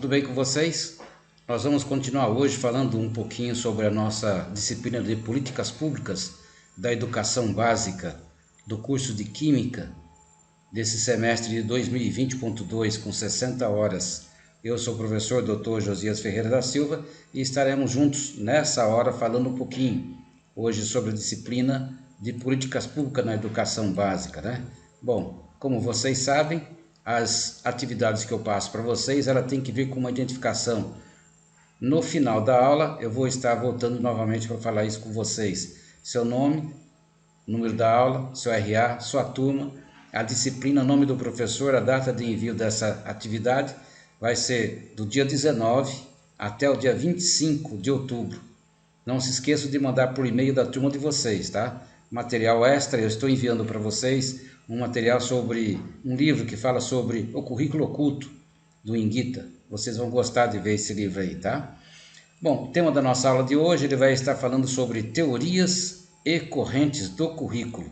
tudo bem com vocês? Nós vamos continuar hoje falando um pouquinho sobre a nossa disciplina de Políticas Públicas da Educação Básica do curso de Química desse semestre de 2020.2 com 60 horas. Eu sou o professor Dr. Josias Ferreira da Silva e estaremos juntos nessa hora falando um pouquinho hoje sobre a disciplina de Políticas Públicas na Educação Básica, né? Bom, como vocês sabem, as atividades que eu passo para vocês, ela tem que vir com uma identificação. No final da aula, eu vou estar voltando novamente para falar isso com vocês. Seu nome, número da aula, seu RA, sua turma, a disciplina, nome do professor, a data de envio dessa atividade vai ser do dia 19 até o dia 25 de outubro. Não se esqueçam de mandar por e-mail da turma de vocês, tá? Material extra, eu estou enviando para vocês um material sobre um livro que fala sobre o currículo oculto do Inguita. Vocês vão gostar de ver esse livro aí, tá? Bom, o tema da nossa aula de hoje, ele vai estar falando sobre teorias e correntes do currículo.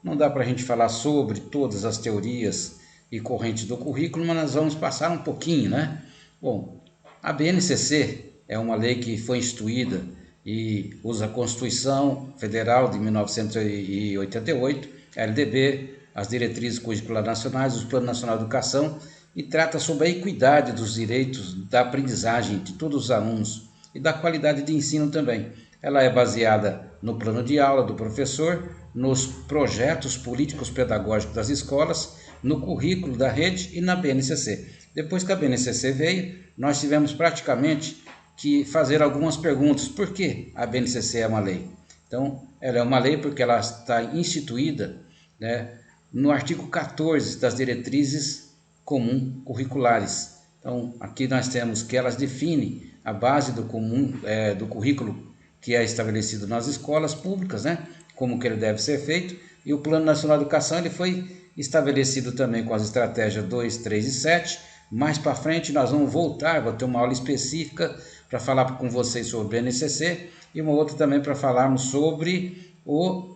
Não dá para a gente falar sobre todas as teorias e correntes do currículo, mas nós vamos passar um pouquinho, né? Bom, a BNCC é uma lei que foi instituída e usa a Constituição Federal de 1988, LDB, as diretrizes curriculares nacionais, o Plano Nacional de Educação, e trata sobre a equidade dos direitos da aprendizagem de todos os alunos e da qualidade de ensino também. Ela é baseada no plano de aula do professor, nos projetos políticos pedagógicos das escolas, no currículo da rede e na BNCC. Depois que a BNCC veio, nós tivemos praticamente que fazer algumas perguntas. Por que a BNCC é uma lei? Então, ela é uma lei porque ela está instituída, né, no artigo 14 das diretrizes comum curriculares. Então, aqui nós temos que elas definem a base do do currículo que é estabelecido nas escolas públicas, né, como que ele deve ser feito, e o Plano Nacional de Educação ele foi estabelecido também com as estratégias 2, 3 e 7. Mais para frente nós vamos voltar, vou ter uma aula específica para falar com vocês sobre o BNCC e uma outra também para falarmos sobre o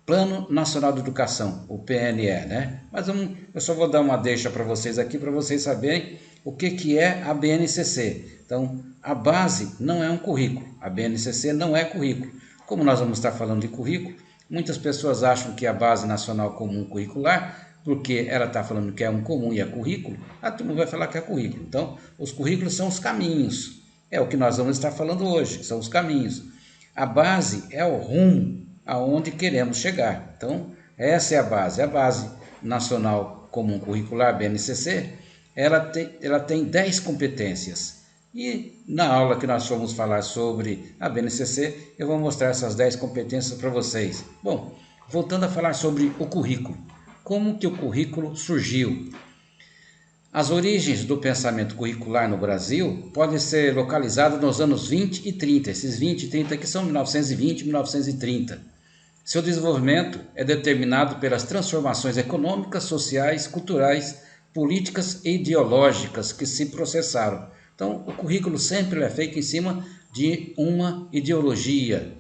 Plano Nacional de Educação, o PNE, né? Mas eu só vou dar uma deixa para vocês aqui, para vocês saberem o que é a BNCC. Então, a base não é um currículo, a BNCC não é currículo. Como nós vamos estar falando de currículo, muitas pessoas acham que a Base Nacional Comum Curricular, porque ela está falando que é um comum e é currículo, a turma vai falar que é currículo. Então, os currículos são os caminhos, é o que nós vamos estar falando hoje, são os caminhos. A base é o rumo aonde queremos chegar. Então, essa é a Base Nacional Comum Curricular, BNCC, ela tem 10 competências. E na aula que nós vamos falar sobre a BNCC, eu vou mostrar essas 10 competências para vocês. Bom, voltando a falar sobre o currículo. Como que o currículo surgiu? As origens do pensamento curricular no Brasil podem ser localizadas nos anos 20 e 30. Esses 20 e 30 aqui são 1920 e 1930. Seu desenvolvimento é determinado pelas transformações econômicas, sociais, culturais, políticas e ideológicas que se processaram. Então, o currículo sempre é feito em cima de uma ideologia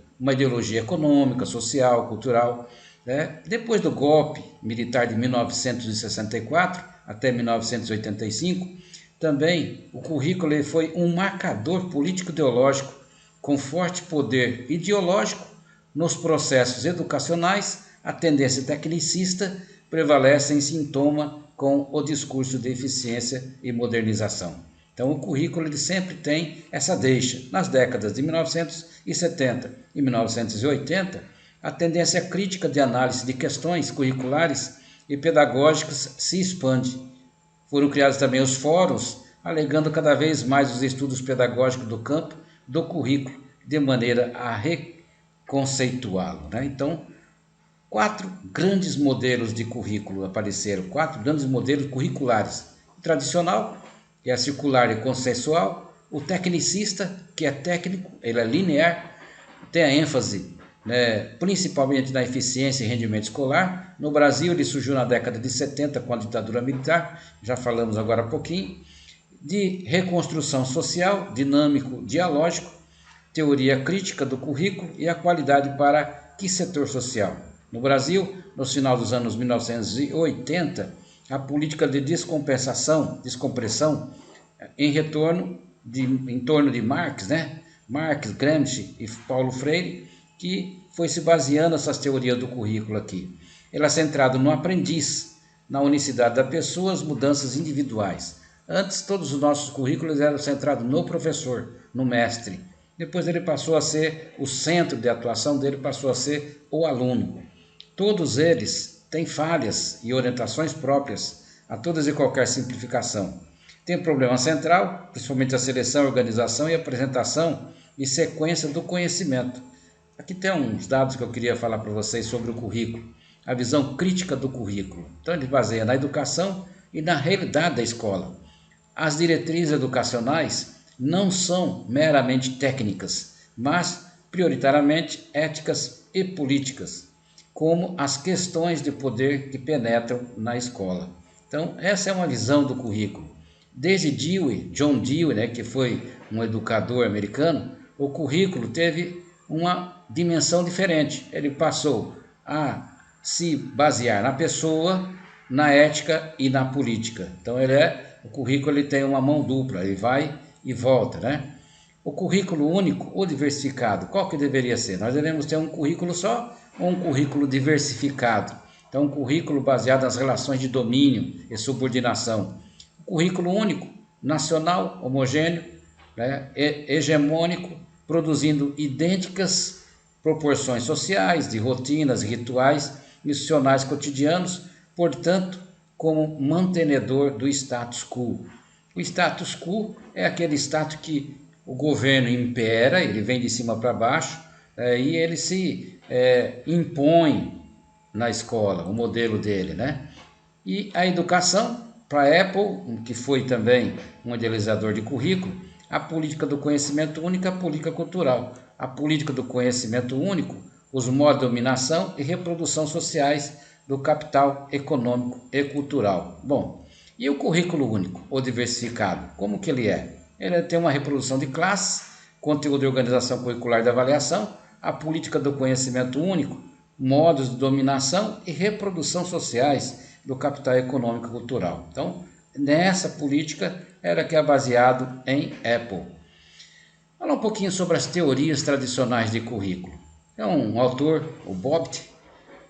econômica, social, cultural, né? Depois do golpe militar de 1964 até 1985, também o currículo foi um marcador político-ideológico com forte poder ideológico nos processos educacionais. A tendência tecnicista prevalece em sintoma com o discurso de eficiência e modernização. Então, o currículo ele sempre tem essa deixa. Nas décadas de 1970 e 1980, a tendência crítica de análise de questões curriculares e pedagógicas se expande. Foram criados também os fóruns, alegando cada vez mais os estudos pedagógicos do campo do currículo, de maneira a reconceituá-lo, né? Então, 4 grandes modelos de currículo apareceram, 4 grandes modelos curriculares. O tradicional, que é circular e consensual. O tecnicista, que é técnico, ele é linear, tem a ênfase, né, principalmente na eficiência e rendimento escolar. No Brasil, ele surgiu na década de 70 com a ditadura militar, já falamos agora há pouquinho. De reconstrução social, dinâmico, dialógico, teoria crítica do currículo e a qualidade para que setor social. No Brasil, no final dos anos 1980, a política de descompressão em torno de Marx, né? Marx, Gramsci e Paulo Freire, que foi se baseando essas teorias do currículo aqui. Ela é centrada no aprendiz, na unicidade da pessoa, as mudanças individuais. Antes, todos os nossos currículos eram centrados no professor, no mestre. Depois ele passou a ser, o centro de atuação dele passou a ser o aluno. Todos eles têm falhas e orientações próprias a todas e qualquer simplificação. Tem um problema central, principalmente a seleção, organização e apresentação e sequência do conhecimento. Aqui tem uns dados que eu queria falar para vocês sobre o currículo, a visão crítica do currículo. Então ele baseia na educação e na realidade da escola. As diretrizes educacionais não são meramente técnicas, mas prioritariamente éticas e políticas, como as questões de poder que penetram na escola. Então essa é uma visão do currículo. Desde Dewey, John Dewey, né, que foi um educador americano, o currículo teve uma dimensão diferente. Ele passou a se basear na pessoa, na ética e na política. Então o currículo ele tem uma mão dupla, ele vai e volta, né? O currículo único ou diversificado, qual que deveria ser? Nós devemos ter um currículo só ou um currículo diversificado? Então um currículo baseado nas relações de domínio e subordinação. Currículo único, nacional, homogêneo, né, hegemônico, produzindo idênticas proporções sociais, de rotinas, rituais, missionais cotidianos, portanto, como mantenedor do status quo. O status quo é aquele status que o governo impera, ele vem de cima para baixo, e ele se impõe na escola, o modelo dele, né? E a educação, para Apple, que foi também um idealizador de currículo, a política do conhecimento único, a política cultural. A política do conhecimento único, os modos de dominação e reprodução sociais do capital econômico e cultural. Bom, e o currículo único ou diversificado, como que ele é? Ele tem uma reprodução de classes, conteúdo de organização curricular de avaliação, a política do conhecimento único, modos de dominação e reprodução sociais do capital econômico e cultural. Então, nessa política era que é baseado em Apple. Falar um pouquinho sobre as teorias tradicionais de currículo. É um autor, o Bobbitt,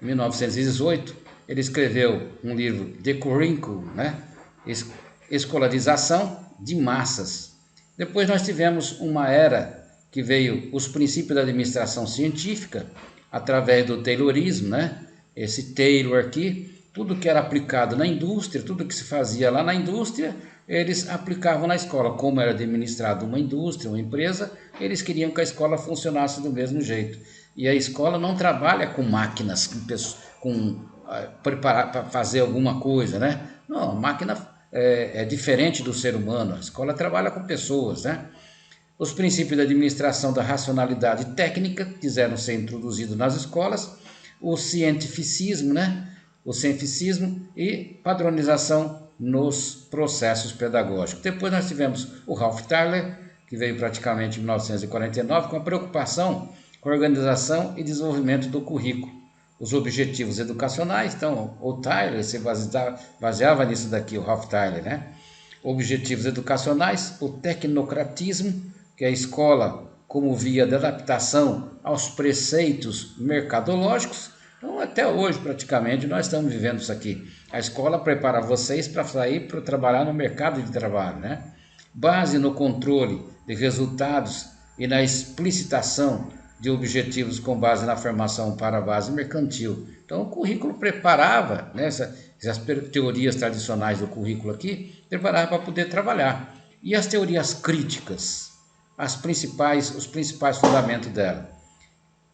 em 1918, ele escreveu um livro, The Curriculum, né? Escolarização de massas. Depois nós tivemos uma era que veio os princípios da administração científica, através do Taylorismo, né? Esse Taylor aqui, tudo que era aplicado na indústria, tudo que se fazia lá na indústria, eles aplicavam na escola. Como era administrado uma indústria, uma empresa, eles queriam que a escola funcionasse do mesmo jeito. E a escola não trabalha com máquinas, preparar para fazer alguma coisa, né? Não, a máquina é diferente do ser humano. A escola trabalha com pessoas, né? Os princípios da administração da racionalidade técnica quiseram ser introduzidos nas escolas, o cientificismo, né? O cientificismo e padronização nos processos pedagógicos. Depois nós tivemos o Ralph Tyler, que veio praticamente em 1949, com a preocupação com a organização e desenvolvimento do currículo. Os objetivos educacionais, então o Tyler se baseava nisso daqui, o Ralph Tyler, né? Objetivos educacionais, o tecnocratismo, que é a escola como via de adaptação aos preceitos mercadológicos. Então, até hoje, praticamente, nós estamos vivendo isso aqui. A escola prepara vocês para sair para trabalhar no mercado de trabalho, né? Base no controle de resultados e na explicitação de objetivos com base na formação para a base mercantil. Então, o currículo preparava, né, essas teorias tradicionais do currículo aqui, preparava para poder trabalhar. E as teorias críticas, os principais fundamentos dela.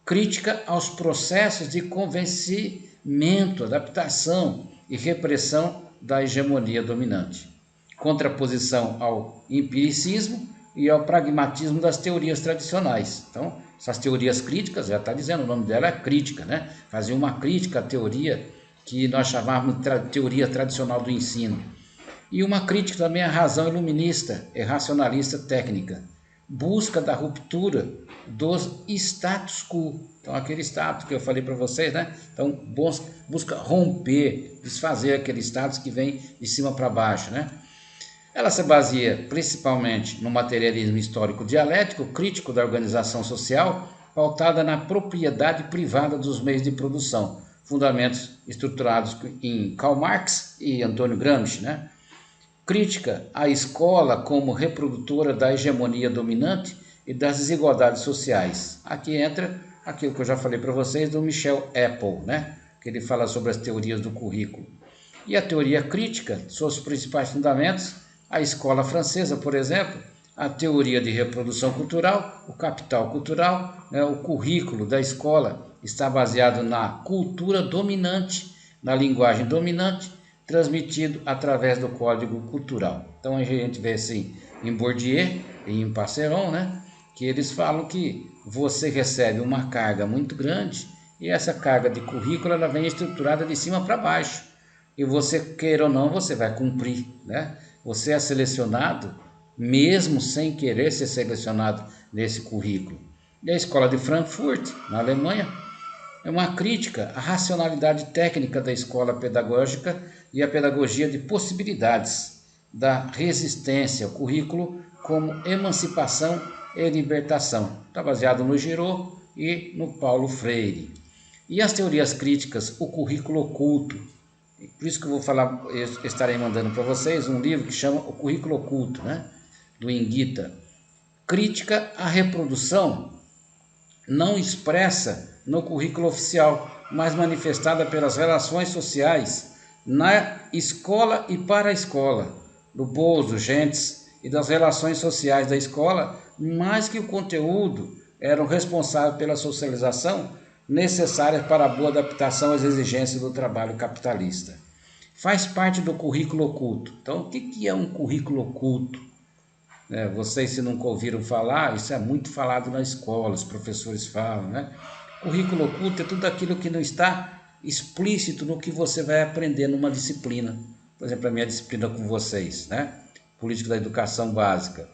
Crítica aos processos de convencimento, adaptação e repressão da hegemonia dominante. Contraposição ao empiricismo e ao pragmatismo das teorias tradicionais. Então, essas teorias críticas, já está dizendo, o nome dela é crítica, né? Fazia uma crítica à teoria que nós chamávamos de teoria tradicional do ensino. E uma crítica também à razão iluminista e racionalista técnica. Busca da ruptura dos status quo. Então, aquele status que eu falei para vocês, né? Então, busca romper, desfazer aquele status que vem de cima para baixo, né? Ela se baseia principalmente no materialismo histórico dialético, crítico da organização social, pautada na propriedade privada dos meios de produção, fundamentos estruturados em Karl Marx e Antônio Gramsci, né? Crítica à escola como reprodutora da hegemonia dominante e das desigualdades sociais. Aqui entra aquilo que eu já falei para vocês do Michel Apple, né? Que ele fala sobre as teorias do currículo. E a teoria crítica, seus principais fundamentos, a escola francesa, por exemplo, a teoria de reprodução cultural, o capital cultural, né? O currículo da escola está baseado na cultura dominante, na linguagem dominante, transmitido através do código cultural. Então a gente vê assim em Bourdieu e em Passeron, né, que eles falam que você recebe uma carga muito grande e essa carga de currículo ela vem estruturada de cima para baixo. E você, queira ou não, você vai cumprir, né? Você é selecionado mesmo sem querer ser selecionado nesse currículo. E a escola de Frankfurt, na Alemanha, é uma crítica à racionalidade técnica da escola pedagógica e à pedagogia de possibilidades, da resistência ao currículo como emancipação e libertação. Está baseado no Giraud e no Paulo Freire. E as teorias críticas, o currículo oculto. Por isso que eu vou falar, eu estarei mandando para vocês um livro que chama O Currículo Oculto, né? Do Inguita. Crítica à reprodução não expressa no currículo oficial, mas manifestada pelas relações sociais na escola e para a escola, do Bozo, Gentes e das relações sociais da escola, mais que o conteúdo, eram responsáveis pela socialização necessária para a boa adaptação às exigências do trabalho capitalista. Faz parte do currículo oculto. Então, o que é um currículo oculto? Vocês, se nunca ouviram falar, isso é muito falado na escola, os professores falam, né? Currículo oculto é tudo aquilo que não está explícito no que você vai aprender numa disciplina. Por exemplo, a minha disciplina com vocês, né? Política da Educação Básica.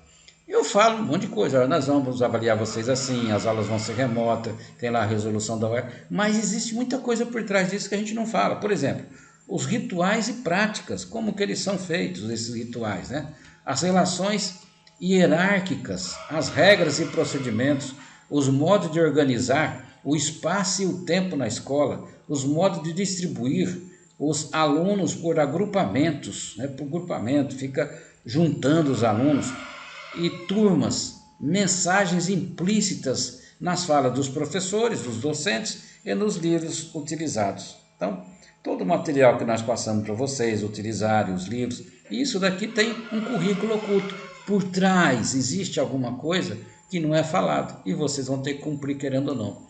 Eu falo um monte de coisa, olha, nós vamos avaliar vocês assim, as aulas vão ser remotas, tem lá a resolução da UE, mas existe muita coisa por trás disso que a gente não fala. Por exemplo, os rituais e práticas, como que eles são feitos, esses rituais, né? As relações hierárquicas, as regras e procedimentos, os modos de organizar o espaço e o tempo na escola, os modos de distribuir os alunos por agrupamentos, né? Por grupamento, fica juntando os alunos e turmas, mensagens implícitas nas falas dos professores, dos docentes e nos livros utilizados. Então, todo o material que nós passamos para vocês utilizarem, os livros, isso daqui tem um currículo oculto. Por trás existe alguma coisa que não é falado e vocês vão ter que cumprir querendo ou não.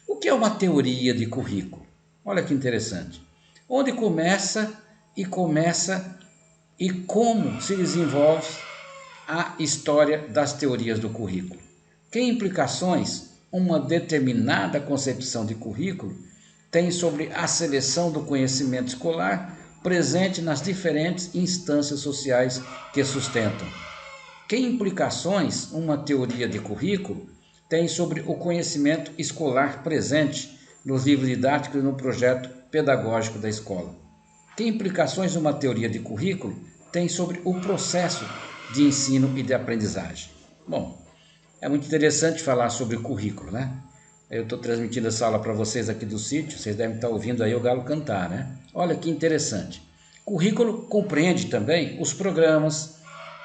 O que é uma teoria de currículo? Olha que interessante. Onde começa e como se desenvolve a história das teorias do currículo. Que implicações uma determinada concepção de currículo tem sobre a seleção do conhecimento escolar presente nas diferentes instâncias sociais que sustentam. Que implicações uma teoria de currículo tem sobre o conhecimento escolar presente nos livros didáticos e no projeto pedagógico da escola? Que implicações uma teoria de currículo tem sobre o processo de ensino e de aprendizagem? Bom, é muito interessante falar sobre currículo, né? Eu estou transmitindo essa aula para vocês aqui do sítio, vocês devem estar ouvindo aí o galo cantar, né? Olha que interessante. Currículo compreende também os programas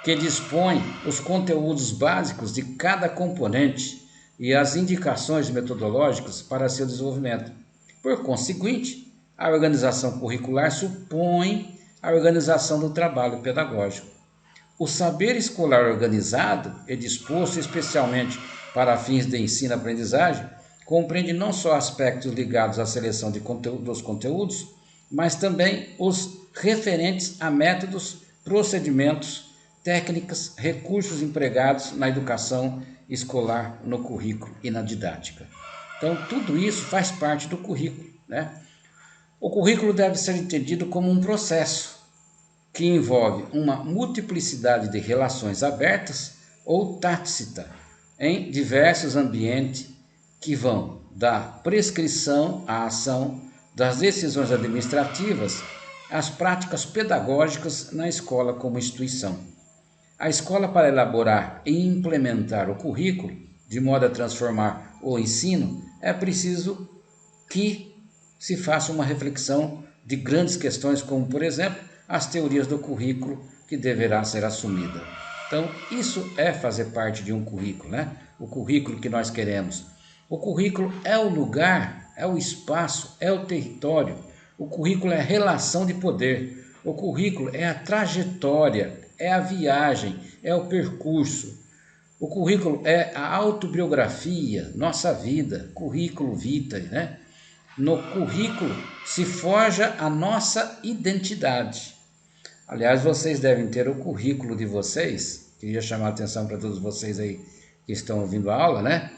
que dispõem os conteúdos básicos de cada componente e as indicações metodológicas para seu desenvolvimento. Por conseguinte, a organização curricular supõe a organização do trabalho pedagógico. O saber escolar organizado e disposto especialmente para fins de ensino-aprendizagem compreende não só aspectos ligados à seleção dos conteúdos, mas também os referentes a métodos, procedimentos, técnicas, recursos empregados na educação escolar, no currículo e na didática. Então, tudo isso faz parte do currículo, né? O currículo deve ser entendido como um processo que envolve uma multiplicidade de relações abertas ou tácita em diversos ambientes que vão da prescrição à ação, das decisões administrativas às práticas pedagógicas na escola como instituição. A escola, para elaborar e implementar o currículo, de modo a transformar o ensino, é preciso que se faça uma reflexão de grandes questões, como, por exemplo, as teorias do currículo que deverá ser assumida. Então, isso é fazer parte de um currículo, né? O currículo que nós queremos. O currículo é o lugar, é o espaço, é o território. O currículo é a relação de poder. O currículo é a trajetória, é a viagem, é o percurso. O currículo é a autobiografia, nossa vida, currículo vitae, né? No currículo se forja a nossa identidade. Aliás, vocês devem ter o currículo de vocês, queria chamar a atenção para todos vocês aí que estão ouvindo a aula, né?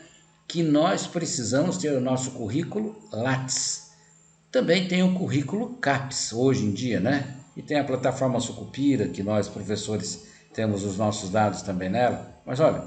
Que nós precisamos ter o nosso currículo Lattes. Também tem o currículo CAPES hoje em dia, né? E tem a plataforma Sucupira, que nós professores temos os nossos dados também nela. Mas olha,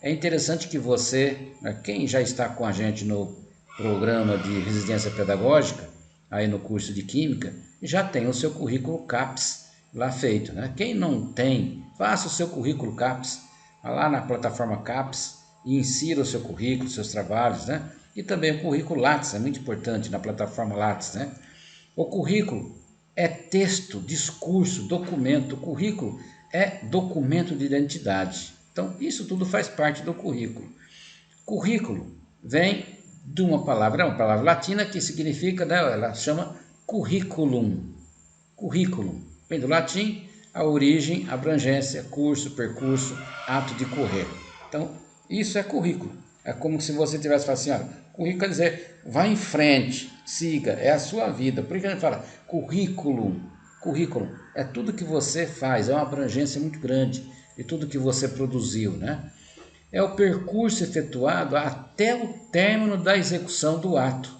é interessante que você, quem já está com a gente no programa de residência pedagógica, aí no curso de Química, já tem o seu currículo CAPES lá feito, né? Quem não tem, faça o seu currículo CAPES, vá lá na plataforma CAPES e insira o seu currículo, seus trabalhos, né? E também o currículo Lattes, é muito importante na plataforma Lattes, né? O currículo é texto, discurso, documento. O currículo é documento de identidade. Então, isso tudo faz parte do currículo. Currículo vem de uma palavra latina que significa, né, ela chama curriculum. Currículo vem do latim, a origem, abrangência, curso, percurso, ato de correr. Então, isso é currículo. É como se você tivesse falado assim, olha, currículo quer dizer, vá em frente, siga, é a sua vida. Por isso que a gente fala currículo. Currículo é tudo que você faz, é uma abrangência muito grande de tudo que você produziu, né? É o percurso efetuado até o término da execução do ato.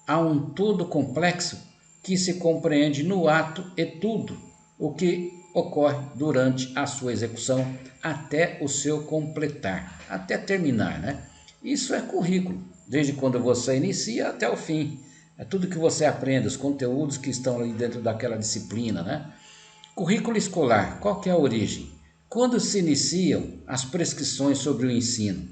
Há um todo complexo que se compreende no ato e tudo o que ocorre durante a sua execução até o seu completar, até terminar, né? Isso é currículo, desde quando você inicia até o fim. É tudo que você aprende, os conteúdos que estão ali dentro daquela disciplina, né? Currículo escolar, qual que é a origem? Quando se iniciam as prescrições sobre o ensino,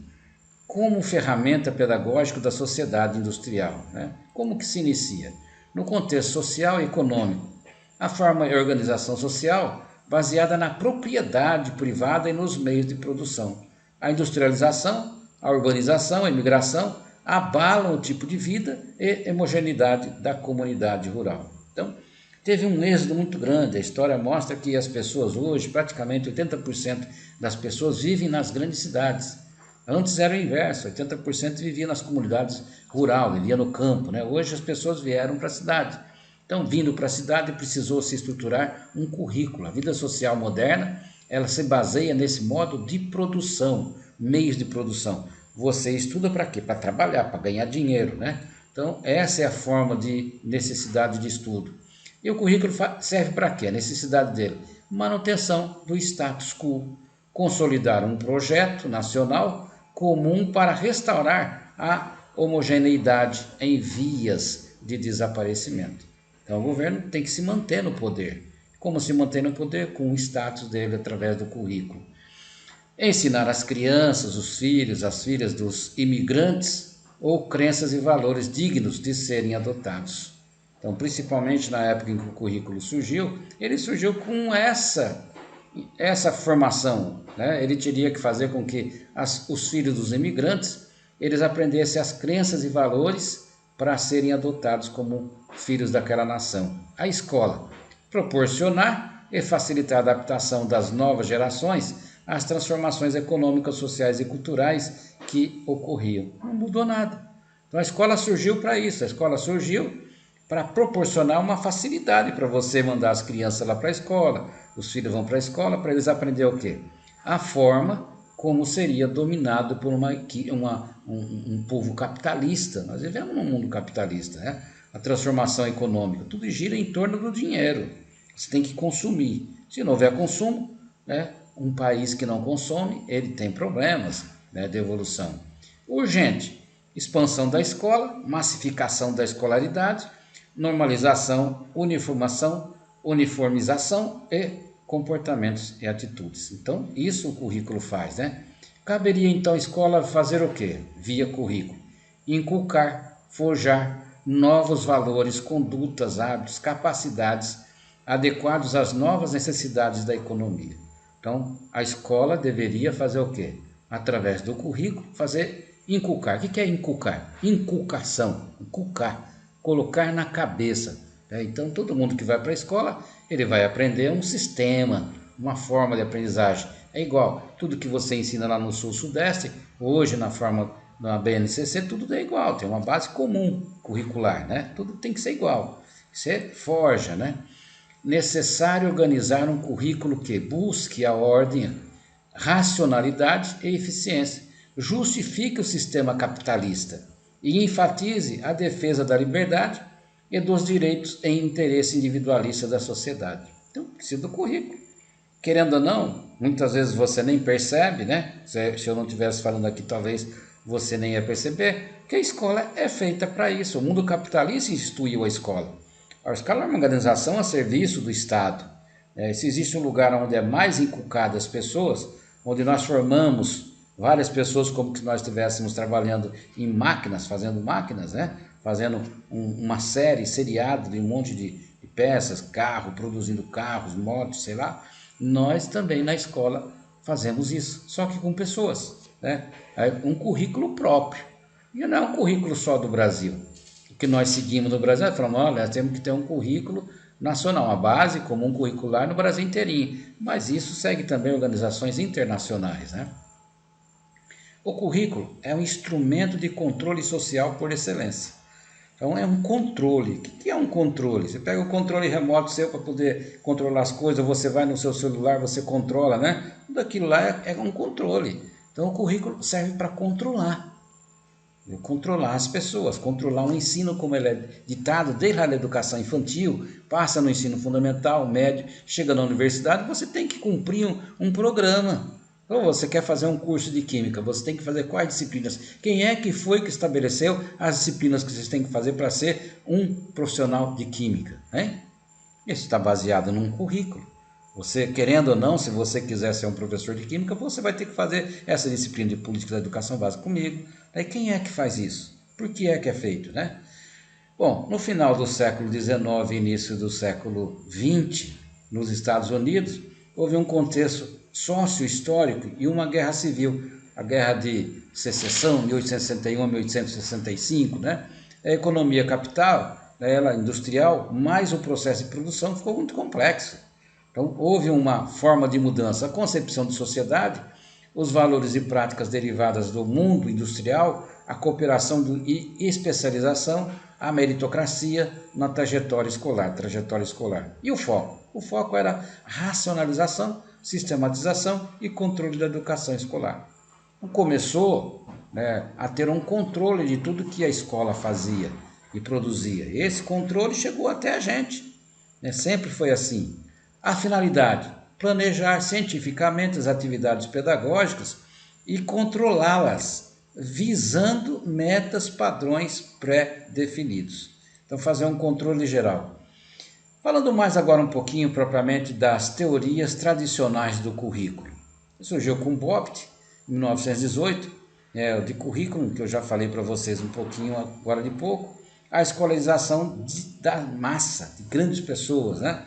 como ferramenta pedagógica da sociedade industrial, né? Como que se inicia? No contexto social e econômico. A forma e organização social baseada na propriedade privada e nos meios de produção. A industrialização, a urbanização, a imigração abalam o tipo de vida e homogeneidade da comunidade rural. Então, teve um êxodo muito grande. A história mostra que as pessoas hoje, praticamente 80% das pessoas vivem nas grandes cidades. Antes era o inverso, 80% vivia nas comunidades rurais, vivia no campo, né? Hoje as pessoas vieram para a cidade. Então, vindo para a cidade, precisou se estruturar um currículo. A vida social moderna, ela se baseia nesse modo de produção, meios de produção. Você estuda para quê? Para trabalhar, para ganhar dinheiro, né? Então, essa é a forma de necessidade de estudo. E o currículo serve para quê? A necessidade dele? Manutenção do status quo, consolidar um projeto nacional comum para restaurar a homogeneidade em vias de desaparecimento. Então o governo tem que se manter no poder. Como se mantém no poder? Com o status dele através do currículo. Ensinar as crianças, os filhos, as filhas dos imigrantes ou crenças e valores dignos de serem adotados. Então, principalmente na época em que o currículo surgiu, ele surgiu com essa formação, né? Ele teria que fazer com que os filhos dos imigrantes eles aprendessem as crenças e valores para serem adotados como filhos daquela nação. A escola proporcionar e facilitar a adaptação das novas gerações às transformações econômicas, sociais e culturais que ocorriam. Não mudou nada. Então a escola surgiu para isso, a escola surgiu para proporcionar uma facilidade para você mandar as crianças lá para a escola, os filhos vão para a escola para eles aprenderem o quê? A forma como seria dominado por um povo capitalista. Nós vivemos num mundo capitalista, né? A transformação econômica, tudo gira em torno do dinheiro. Você tem que consumir. Se não houver consumo, né, um país que não consome, ele tem problemas, né, de evolução. Urgente, expansão da escola, massificação da escolaridade, normalização, uniformização e comportamentos e atitudes. Então, isso o currículo faz, né? Caberia então a escola fazer o quê? Via currículo. Inculcar, forjar novos valores, condutas, hábitos, capacidades adequados às novas necessidades da economia. Então, a escola deveria fazer o quê? Através do currículo, fazer inculcar. O que é inculcar? Inculcação, inculcar, colocar na cabeça. Então, todo mundo que vai para a escola, ele vai aprender um sistema, uma forma de aprendizagem. É igual, tudo que você ensina lá no Sul-Sudeste, hoje na BNCC, tudo é igual, tem uma base comum curricular, né? Tudo tem que ser igual. Você forja, né? Necessário organizar um currículo que busque a ordem, racionalidade e eficiência, justifique o sistema capitalista e enfatize a defesa da liberdade e dos direitos em interesse individualista da sociedade. Então, precisa do currículo. Querendo ou não, muitas vezes você nem percebe, né? Se eu não estivesse falando aqui, talvez você nem ia perceber que a escola é feita para isso. O mundo capitalista instituiu a escola. A escola é uma organização a serviço do Estado. Se existe um lugar onde é mais inculcado as pessoas, onde nós formamos várias pessoas como se nós estivéssemos trabalhando em máquinas, fazendo máquinas, né? Fazendo uma seriado de um monte de peças, carro, produzindo carros, motos, sei lá. Nós também na escola fazemos isso, só que com pessoas, né? Um currículo próprio. E não é um currículo só do Brasil. O que nós seguimos no Brasil, nós falamos, olha, temos que ter um currículo nacional, uma base comum curricular no Brasil inteirinho. Mas isso segue também organizações internacionais, né? O currículo é um instrumento de controle social por excelência. Então é um controle. O que é um controle? Você pega o controle remoto seu para poder controlar as coisas, você vai no seu celular, você controla, né? Tudo aquilo lá é um controle. Então o currículo serve para controlar as pessoas, controlar o ensino como ele é ditado desde a educação infantil, passa no ensino fundamental, médio, chega na universidade, você tem que cumprir um programa. Ou você quer fazer um curso de química, você tem que fazer quais disciplinas? Quem é que foi que estabeleceu as disciplinas que vocês têm que fazer para ser um profissional de química? Hein? Isso está baseado num currículo. Você, querendo ou não, se você quiser ser um professor de química, você vai ter que fazer essa disciplina de política da educação básica comigo. Aí quem é que faz isso? Por que é feito, né? Bom, no final do século XIX e início do século XX, nos Estados Unidos, houve um contexto sócio-histórico e uma guerra civil, a Guerra de Secessão, 1861 a 1865, né? A economia capital, ela industrial, mais o processo de produção ficou muito complexo. Então, houve uma forma de mudança, a concepção de sociedade, os valores e práticas derivadas do mundo industrial, a cooperação e especialização, a meritocracia na trajetória escolar. E o foco? O foco era racionalização, sistematização e controle da educação escolar. Então, começou, né, a ter um controle de tudo que a escola fazia e produzia. Esse controle chegou até a gente, né? Sempre foi assim. A finalidade: planejar cientificamente as atividades pedagógicas e controlá-las, visando metas padrões pré-definidos. Então, fazer um controle geral. Falando mais agora um pouquinho propriamente das teorias tradicionais do currículo. Surgiu com Bopt, em 1918, de currículo, que eu já falei para vocês um pouquinho agora de pouco, a escolarização da massa, de grandes pessoas, né?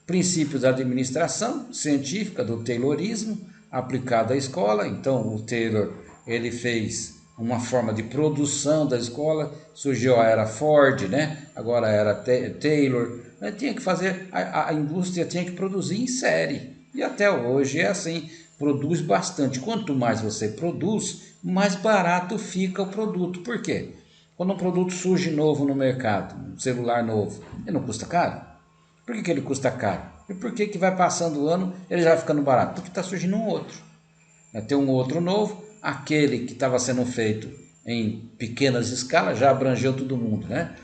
Princípios da administração científica, do Taylorismo, aplicado à escola. Então, o Taylor, ele fez uma forma de produção da escola, surgiu a era Ford, né? Agora a era Taylor, tinha que fazer, a indústria tinha que produzir em série, e até hoje é assim, produz bastante. Quanto mais você produz, mais barato fica o produto. Por quê? Quando um produto surge novo no mercado, um celular novo, ele não custa caro? Por que ele custa caro? E por que vai passando o ano, ele já vai ficando barato? Porque está surgindo um outro. Tem um outro novo, aquele que estava sendo feito em pequenas escalas já abrangeu todo mundo, né?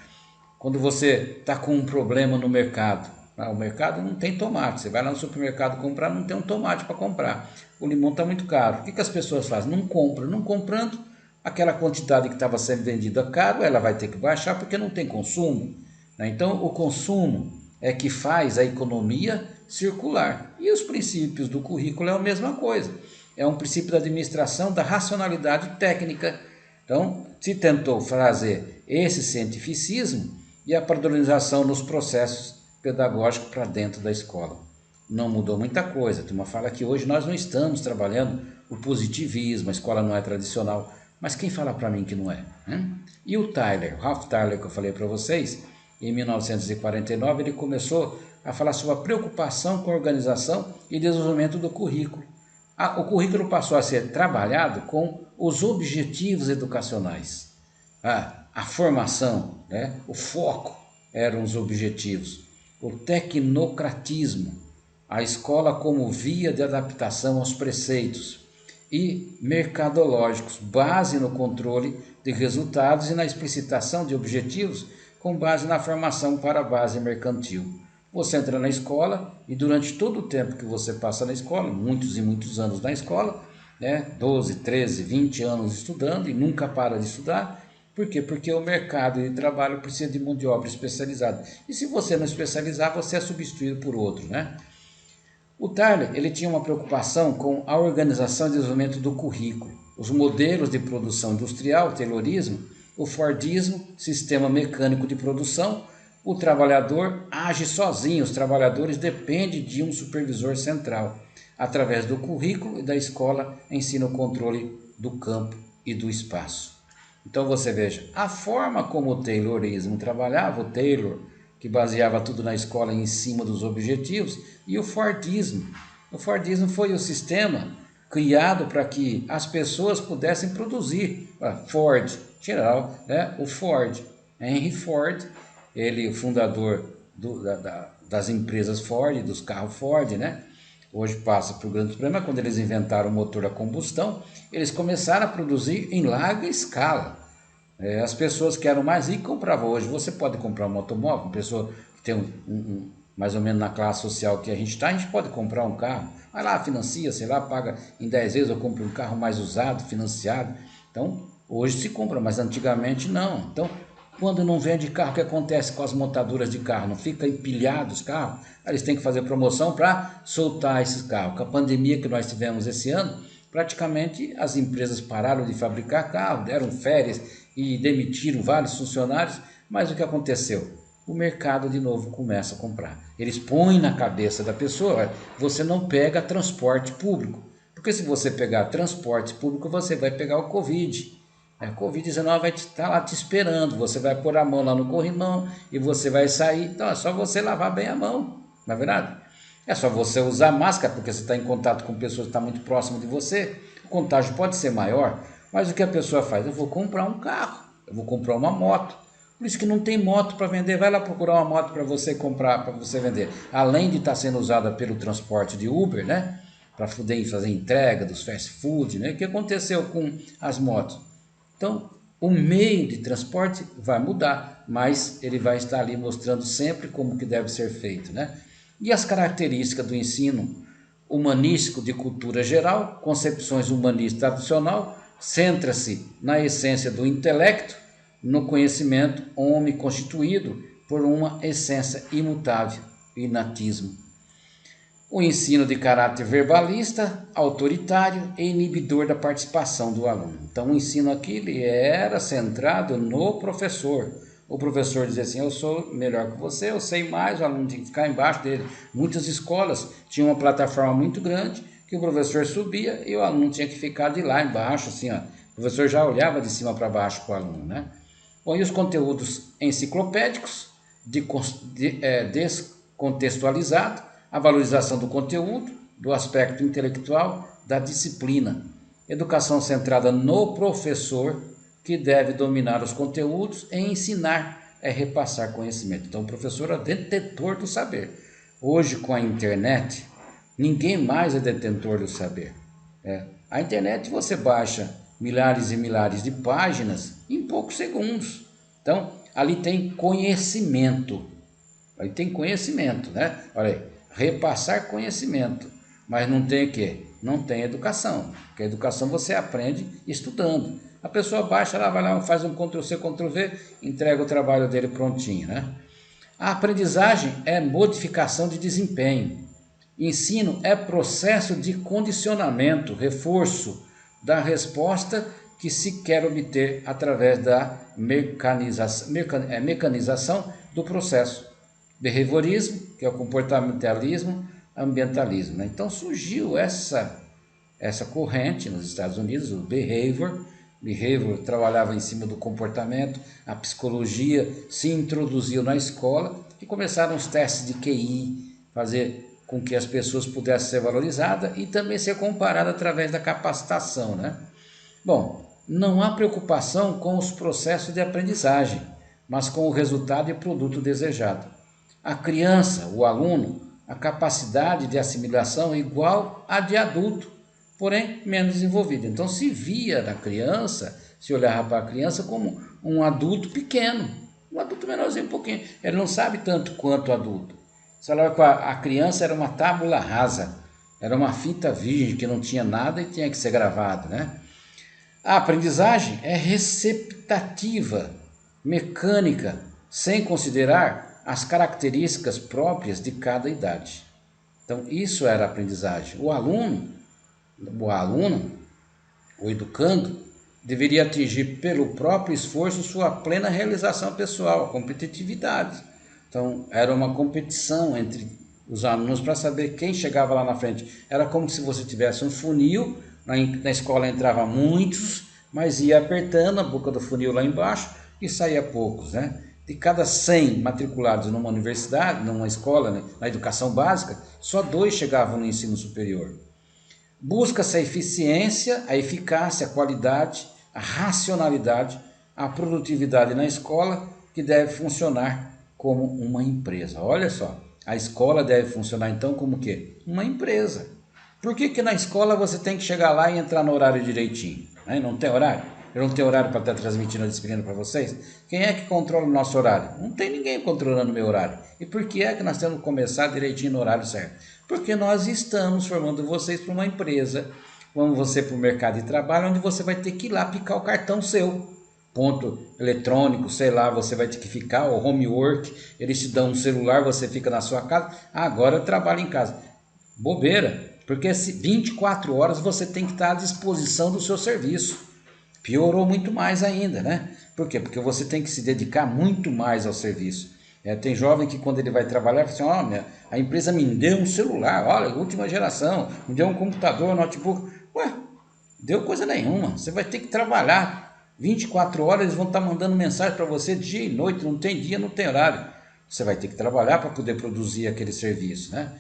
Quando você está com um problema no mercado, o mercado não tem tomate, você vai lá no supermercado comprar, não tem um tomate para comprar, o limão está muito caro, o que as pessoas fazem? Não compram, não comprando, aquela quantidade que estava sendo vendida caro, ela vai ter que baixar porque não tem consumo, né? Então o consumo é que faz a economia circular. E os princípios do currículo é a mesma coisa. É um princípio da administração da racionalidade técnica. Então, se tentou fazer esse cientificismo e a padronização nos processos pedagógicos para dentro da escola. Não mudou muita coisa. A turma fala que hoje nós não estamos trabalhando o positivismo, a escola não é tradicional. Mas quem fala para mim que não é? Hein? E o Tyler, o Ralph Tyler, que eu falei para vocês, em 1949, ele começou a falar sobre a preocupação com a organização e desenvolvimento do currículo. O currículo passou a ser trabalhado com os objetivos educacionais. A formação, né? O foco eram os objetivos. O tecnocratismo, a escola como via de adaptação aos preceitos. E mercadológicos, base no controle de resultados e na explicitação de objetivos com base na formação para a base mercantil. Você entra na escola e durante todo o tempo que você passa na escola, muitos e muitos anos na escola, né, 12, 13, 20 anos estudando e nunca para de estudar. Por quê? Porque o mercado de trabalho precisa de mão de obra especializada. E se você não especializar, você é substituído por outro, né? O Tyler, ele tinha uma preocupação com a organização e desenvolvimento do currículo, os modelos de produção industrial, Taylorismo, o Fordismo, sistema mecânico de produção. O trabalhador age sozinho, os trabalhadores dependem de um supervisor central. Através do currículo e da escola, ensina o controle do campo e do espaço. Então você veja, a forma como o Taylorismo trabalhava, o Taylor, que baseava tudo na escola em cima dos objetivos, e o Fordismo. O Fordismo foi o sistema criado para que as pessoas pudessem produzir. Ford, geral, né? O Ford, Henry Ford, ele o fundador das empresas Ford, dos carros Ford, né? Hoje passa por grande problema, quando eles inventaram o motor a combustão, eles começaram a produzir em larga escala. As pessoas que eram mais ricas compravam. Hoje você pode comprar um automóvel, uma pessoa que tem mais ou menos na classe social que a gente está, a gente pode comprar um carro, vai lá, financia, sei lá, paga em 10 vezes ou compra um carro mais usado, financiado. Então, hoje se compra, mas antigamente não. Então, quando não vende carro, o que acontece com as montadoras de carro? Não fica empilhado os carros? Eles têm que fazer promoção para soltar esses carros. Com a pandemia que nós tivemos esse ano, praticamente as empresas pararam de fabricar carro, deram férias e demitiram vários funcionários, mas o que aconteceu? O mercado de novo começa a comprar. Eles põem na cabeça da pessoa, você não pega transporte público, porque se você pegar transporte público, você vai pegar o Covid. A Covid-19 vai estar lá te esperando, você vai pôr a mão lá no corrimão e você vai sair, então é só você lavar bem a mão, não é verdade? É só você usar máscara, porque você está em contato com pessoas que estão muito próximas de você, o contágio pode ser maior, mas o que a pessoa faz? Eu vou comprar um carro, eu vou comprar uma moto. Por isso que não tem moto para vender. Vai lá procurar uma moto para você comprar, para você vender. Além de estar sendo usada pelo transporte de Uber, né? Para poder fazer entrega dos fast food, né? O que aconteceu com as motos? Então, o meio de transporte vai mudar, mas ele vai estar ali mostrando sempre como que deve ser feito, né? E as características do ensino humanístico de cultura geral, concepções humanistas tradicional, centra-se na essência do intelecto, no conhecimento homem constituído por uma essência imutável, inatismo. O ensino de caráter verbalista, autoritário e inibidor da participação do aluno. Então o ensino aqui ele era centrado no professor. O professor dizia assim, eu sou melhor que você, eu sei mais, o aluno tinha que ficar embaixo dele. Muitas escolas tinham uma plataforma muito grande, que o professor subia e o aluno tinha que ficar de lá embaixo, assim, ó. O professor já olhava de cima para baixo para o aluno, né? Bom, e os conteúdos enciclopédicos, descontextualizado, a valorização do conteúdo, do aspecto intelectual, da disciplina. Educação centrada no professor, que deve dominar os conteúdos e ensinar é repassar conhecimento. Então, o professor é detentor do saber. Hoje, com a internet, ninguém mais é detentor do saber. A internet você baixa milhares e milhares de páginas em poucos segundos. Então, ali tem conhecimento. Né? Olha aí, repassar conhecimento. Mas não tem o quê? Não tem educação. Porque a educação você aprende estudando. A pessoa baixa, ela vai lá, faz um Ctrl+C, Ctrl+V, entrega o trabalho dele prontinho, né? A aprendizagem é modificação de desempenho. Ensino é processo de condicionamento, reforço da resposta que se quer obter através da mecanização do processo. Behaviorismo, que é o comportamentalismo, ambientalismo, né? Então surgiu essa corrente nos Estados Unidos, o behavior trabalhava em cima do comportamento, a psicologia se introduziu na escola e começaram os testes de QI, fazer com que as pessoas pudessem ser valorizadas e também ser comparadas através da capacitação, né? Bom, não há preocupação com os processos de aprendizagem, mas com o resultado e produto desejado. A criança, o aluno, a capacidade de assimilação é igual à de adulto, porém menos desenvolvida. Então se via na criança, se olhava para a criança como um adulto pequeno, um adulto menorzinho um pouquinho. Ele não sabe tanto quanto o adulto. Você olhava que a criança era uma tábula rasa, era uma fita virgem que não tinha nada e tinha que ser gravado, né? A aprendizagem é receptativa, mecânica, sem considerar as características próprias de cada idade. Então, isso era a aprendizagem. O educando, deveria atingir pelo próprio esforço sua plena realização pessoal, a competitividade. Então, era uma competição entre os alunos para saber quem chegava lá na frente. Era como se você tivesse um funil, na escola entrava muitos, mas ia apertando a boca do funil lá embaixo e saía poucos, né? De cada 100 matriculados numa universidade, numa escola, né, na educação básica, só 2 chegavam no ensino superior. Busca-se a eficiência, a eficácia, a qualidade, a racionalidade, a produtividade na escola, que deve funcionar como uma empresa. Olha só, a escola deve funcionar então como o quê? Uma empresa. Por que na escola você tem que chegar lá e entrar no horário direitinho? Né? Não tem horário? Eu não tenho horário para estar transmitindo a disciplina para vocês? Quem é que controla o nosso horário? Não tem ninguém controlando o meu horário. E por que é que nós temos que começar direitinho no horário certo? Porque nós estamos formando vocês para uma empresa, vamos você para o mercado de trabalho, onde você vai ter que ir lá picar o cartão seu. Ponto eletrônico, sei lá, você vai ter que ficar, o homework, eles te dão um celular, você fica na sua casa, agora eu trabalho em casa. Bobeira, porque 24 horas você tem que estar à disposição do seu serviço. Piorou muito mais ainda, né? Por quê? Porque você tem que se dedicar muito mais ao serviço. Tem jovem que quando ele vai trabalhar, fala assim, olha, a empresa me deu um celular, olha, última geração, me deu um computador, notebook. Ué, deu coisa nenhuma, você vai ter que trabalhar 24 horas, eles vão estar mandando mensagem para você dia e noite, não tem dia, não tem horário. Você vai ter que trabalhar para poder produzir aquele serviço, né?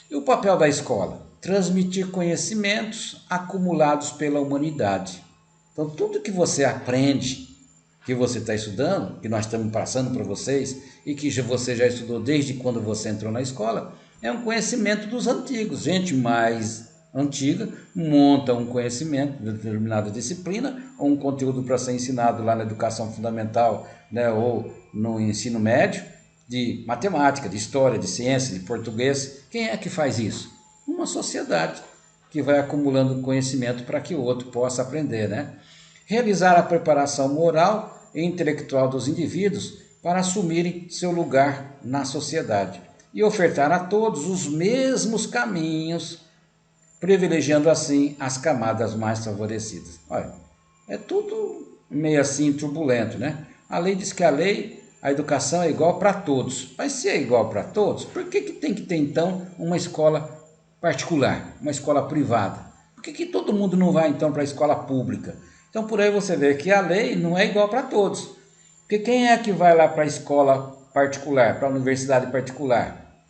E o papel da escola? Transmitir conhecimentos acumulados pela humanidade. Então, tudo que você aprende, que você está estudando, que nós estamos passando para vocês e que você já estudou desde quando você entrou na escola, é um conhecimento dos antigos. Gente mais antiga monta um conhecimento de determinada disciplina ou um conteúdo para ser ensinado lá na educação fundamental, né, ou no ensino médio, de matemática, de história, de ciência, de português. Quem é que faz isso? Uma sociedade que vai acumulando conhecimento para que o outro possa aprender, né? Realizar a preparação moral e intelectual dos indivíduos para assumirem seu lugar na sociedade e ofertar a todos os mesmos caminhos, privilegiando assim as camadas mais favorecidas. Olha, é tudo meio assim turbulento, né? A lei diz que a educação é igual para todos. Mas se é igual para todos, por que tem que ter então uma escola particular, uma escola privada? Por que todo mundo não vai então para a escola pública? Então por aí você vê que a lei não é igual para todos. Porque quem é que vai lá para a escola particular, para a universidade particular?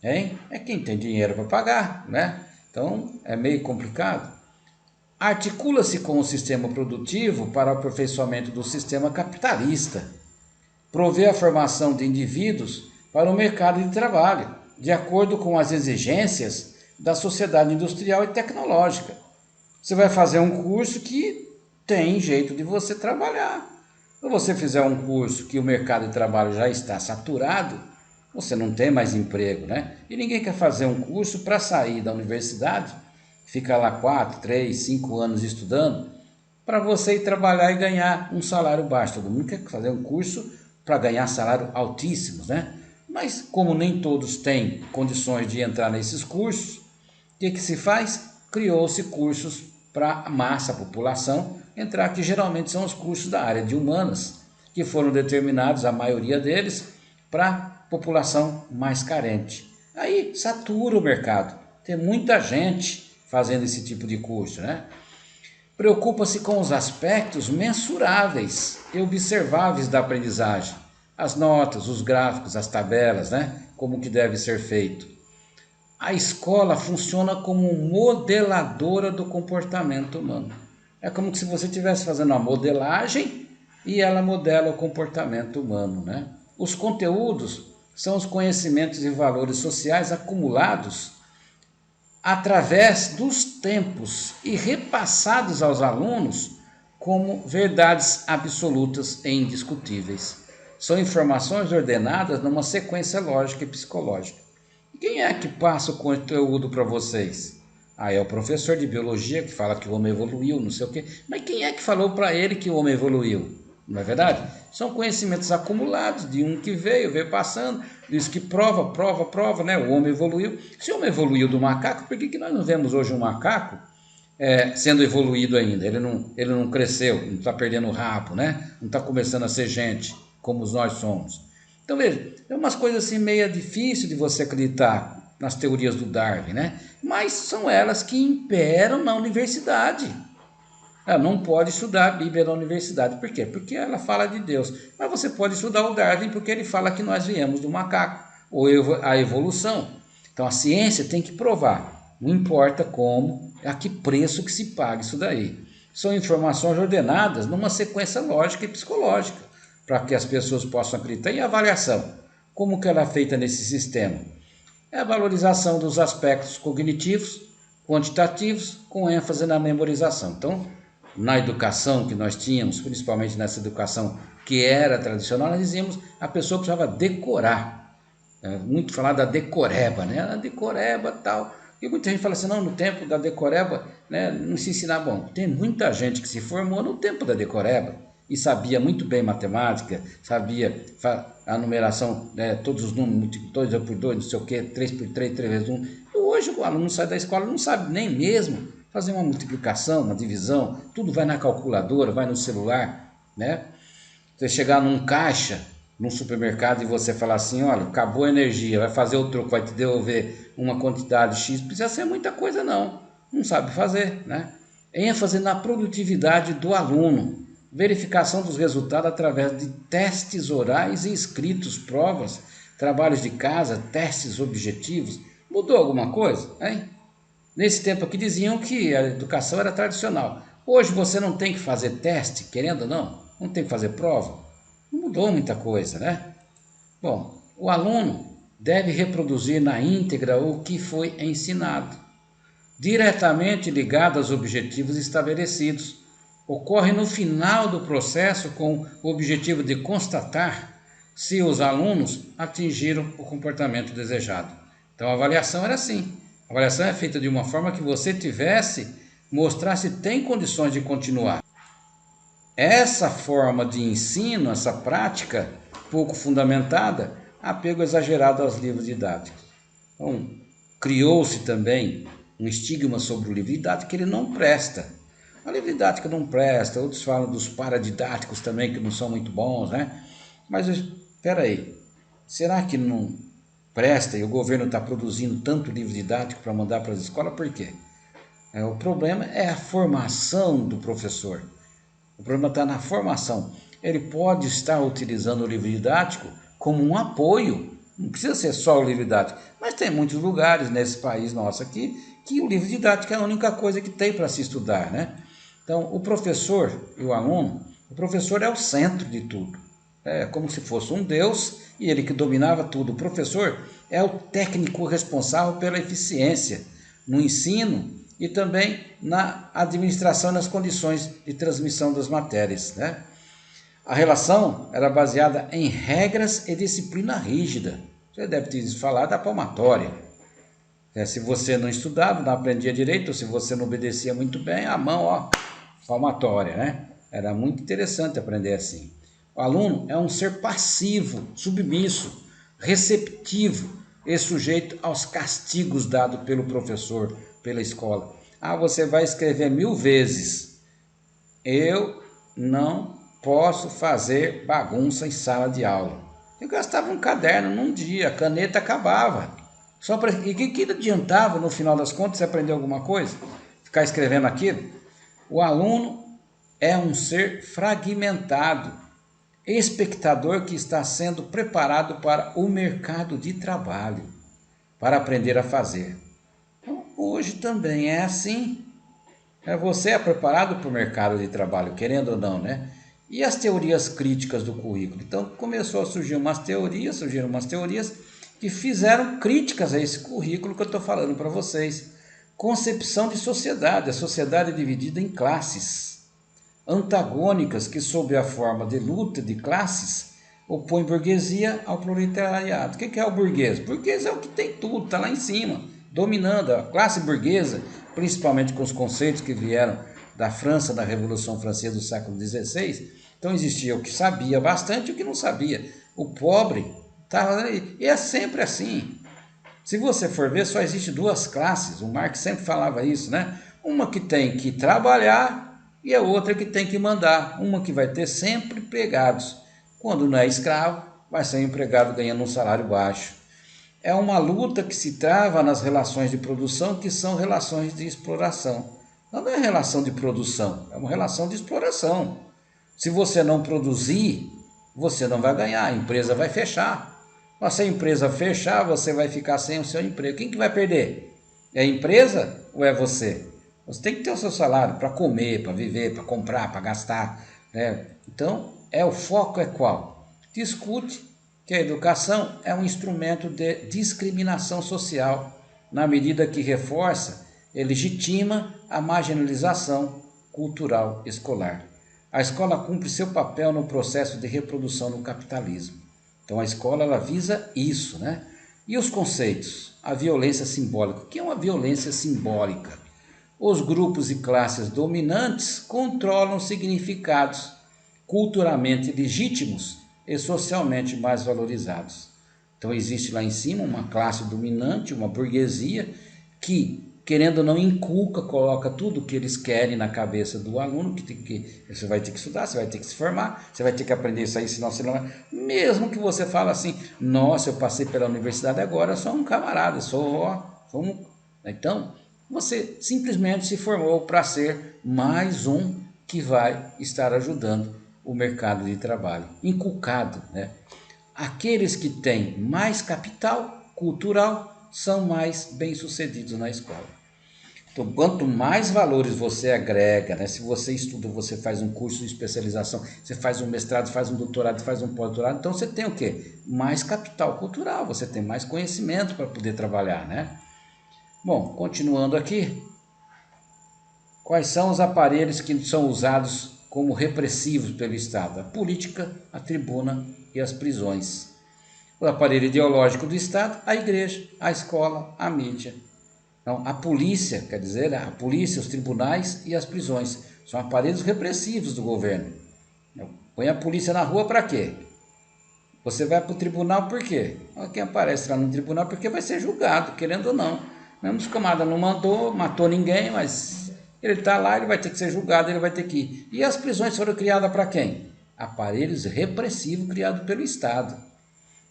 Hein? É quem tem dinheiro para pagar, né? Então é meio complicado. Articula-se com o sistema produtivo para o aperfeiçoamento do sistema capitalista. Provê a formação de indivíduos para o mercado de trabalho, de acordo com as exigências da sociedade industrial e tecnológica. Você vai fazer um curso que tem jeito de você trabalhar. Se você fizer um curso que o mercado de trabalho já está saturado, você não tem mais emprego, né? E ninguém quer fazer um curso para sair da universidade, ficar lá 4, 3, 5 anos estudando, para você ir trabalhar e ganhar um salário baixo. Todo mundo quer fazer um curso para ganhar salário altíssimos, né? Mas como nem todos têm condições de entrar nesses cursos, o que se faz? Criou-se cursos para a massa, a população, entrar, que geralmente são os cursos da área de humanas, que foram determinados, a maioria deles, para a população mais carente. Aí satura o mercado, tem muita gente fazendo esse tipo de curso, né? Preocupa-se com os aspectos mensuráveis e observáveis da aprendizagem, as notas, os gráficos, as tabelas, né? Como que deve ser feito. A escola funciona como modeladora do comportamento humano. É como se você estivesse fazendo uma modelagem e ela modela o comportamento humano, né? Os conteúdos são os conhecimentos e valores sociais acumulados através dos tempos e repassados aos alunos como verdades absolutas e indiscutíveis. São informações ordenadas numa sequência lógica e psicológica. Quem é que passa o conteúdo para vocês? É o professor de biologia que fala que o homem evoluiu, não sei o quê. Mas quem é que falou para ele que o homem evoluiu? Não é verdade? São conhecimentos acumulados de um que veio passando, diz que prova, né? O homem evoluiu. Se o homem evoluiu do macaco, por que nós não vemos hoje um macaco sendo evoluído ainda? Ele não cresceu, não está perdendo o rabo, né? Não está começando a ser gente como nós somos. Então veja, é umas coisas assim meio difícil de você acreditar nas teorias do Darwin, né? Mas são elas que imperam na universidade. Ela não pode estudar a Bíblia na universidade. Por quê? Porque ela fala de Deus. Mas você pode estudar o Darwin porque ele fala que nós viemos do macaco, ou a evolução. Então a ciência tem que provar. Não importa como, a que preço que se paga isso daí. São informações ordenadas numa sequência lógica e psicológica, para que as pessoas possam acreditar. E a avaliação? Como que ela é feita nesse sistema? É a valorização dos aspectos cognitivos, quantitativos, com ênfase na memorização. Então, na educação que nós tínhamos, principalmente nessa educação que era tradicional, nós dizíamos a pessoa precisava decorar. Muito falar da decoreba, né? A decoreba tal. E muita gente fala assim, não, no tempo da decoreba, né, não se ensinava. Bom, tem muita gente que se formou no tempo da decoreba e sabia muito bem matemática, sabia a numeração, né, todos os números, 2 por 2, não sei o que, 3 por 3, 3 vezes 1. E hoje o aluno sai da escola, não sabe nem mesmo fazer uma multiplicação, uma divisão, tudo vai na calculadora, vai no celular, né? Você chegar num caixa, num supermercado e você falar assim, olha, acabou a energia, vai fazer o troco, vai te devolver uma quantidade X, precisa ser muita coisa não sabe fazer, né? ênfase na produtividade do aluno, verificação dos resultados através de testes orais e escritos, provas, trabalhos de casa, testes objetivos. Mudou alguma coisa, hein? Nesse tempo aqui diziam que a educação era tradicional. Hoje você não tem que fazer teste, querendo ou não tem que fazer prova. Não mudou muita coisa, né? Bom, o aluno deve reproduzir na íntegra o que foi ensinado, diretamente ligado aos objetivos estabelecidos. Ocorre no final do processo com o objetivo de constatar se os alunos atingiram o comportamento desejado. Então a avaliação era assim. A avaliação é feita de uma forma que você mostrar se tem condições de continuar. Essa forma de ensino, essa prática pouco fundamentada, apego exagerado aos livros didáticos. Então, criou-se também um estigma sobre o livro didático que ele não presta. A livro didática não presta, outros falam dos paradidáticos também que não são muito bons, né? Mas espera aí, será que não presta e o governo está produzindo tanto livro didático para mandar para as escolas? Por quê? O problema é a formação do professor. O problema está na formação. Ele pode estar utilizando o livro didático como um apoio. Não precisa ser só o livro didático. Mas tem muitos lugares nesse país nosso aqui que o livro didático é a única coisa que tem para se estudar, né? Então, o professor e o aluno, o professor é o centro de tudo. É como se fosse um Deus e ele que dominava tudo. O professor é o técnico responsável pela eficiência no ensino e também na administração das condições de transmissão das matérias, né? A relação era baseada em regras e disciplina rígida. Você deve ter falado da palmatória. Se você não estudava, não aprendia direito, ou se você não obedecia muito bem, a mão, palmatória, né? Era muito interessante aprender assim. O aluno é um ser passivo, submisso, receptivo e sujeito aos castigos dados pelo professor, pela escola. Ah, você vai escrever 1000 vezes. Eu não posso fazer bagunça em sala de aula. Eu gastava um caderno num dia, a caneta acabava. E que adiantava, no final das contas, você aprender alguma coisa? Ficar escrevendo aquilo? O aluno é um ser fragmentado, espectador que está sendo preparado para o mercado de trabalho, para aprender a fazer. Então, hoje também é assim. Você é preparado para o mercado de trabalho, querendo ou não, né? E as teorias críticas do currículo? Então começou a surgiram umas teorias que fizeram críticas a esse currículo que eu estou falando para vocês. Concepção de sociedade. A sociedade é dividida em classes antagônicas que, sob a forma de luta de classes, opõem burguesia ao proletariado. O que é o burguês? O burguês é o que tem tudo, está lá em cima, dominando a classe burguesa, principalmente com os conceitos que vieram da França, da Revolução Francesa do século XVI. Então existia o que sabia bastante e o que não sabia. O pobre estava ali. E é sempre assim. Se você for ver, só existe duas classes. O Marx sempre falava isso, né? Uma que tem que trabalhar e a outra que tem que mandar. Uma que vai ter sempre empregados. Quando não é escravo, vai ser um empregado ganhando um salário baixo. É uma luta que se trava nas relações de produção, que são relações de exploração. Não é relação de produção, é uma relação de exploração. Se você não produzir, você não vai ganhar, a empresa vai fechar. Mas se a empresa fechar, você vai ficar sem o seu emprego. Quem que vai perder? É a empresa ou é você? Você tem que ter o seu salário para comer, para viver, para comprar, para gastar, né? Então, o foco é qual? Discute que a educação é um instrumento de discriminação social, na medida que reforça e legitima a marginalização cultural escolar. A escola cumpre seu papel no processo de reprodução do capitalismo. Então a escola ela visa isso, né? E os conceitos? A violência simbólica. O que é uma violência simbólica? Os grupos e classes dominantes controlam significados culturalmente legítimos e socialmente mais valorizados. Então existe lá em cima uma classe dominante, uma burguesia, que, querendo ou não, inculca, coloca tudo o que eles querem na cabeça do aluno, que você vai ter que estudar, você vai ter que se formar, você vai ter que aprender isso aí, senão você não vai... Mesmo que você fale assim, nossa, eu passei pela universidade agora, eu sou um camarada, sou um... Então, você simplesmente se formou para ser mais um que vai estar ajudando o mercado de trabalho, inculcado, né? Aqueles que têm mais capital cultural são mais bem-sucedidos na escola. Então, quanto mais valores você agrega, né? Se você estuda, você faz um curso de especialização, você faz um mestrado, faz um doutorado, faz um pós-doutorado, então você tem o quê? Mais capital cultural, você tem mais conhecimento para poder trabalhar, né? Bom, continuando aqui, quais são os aparelhos que são usados como repressivos pelo Estado? A política, a tribuna e as prisões. O aparelho ideológico do Estado, a igreja, a escola, a mídia. Então, a polícia, quer dizer, a polícia, os tribunais e as prisões são aparelhos repressivos do governo. Põe a polícia na rua para quê? Você vai para o tribunal por quê? Quem aparece lá no tribunal porque vai ser julgado, querendo ou não. Mesmo se o camarada não matou ninguém, mas ele está lá, ele vai ter que ser julgado, ele vai ter que ir. E as prisões foram criadas para quem? Aparelhos repressivos criados pelo Estado.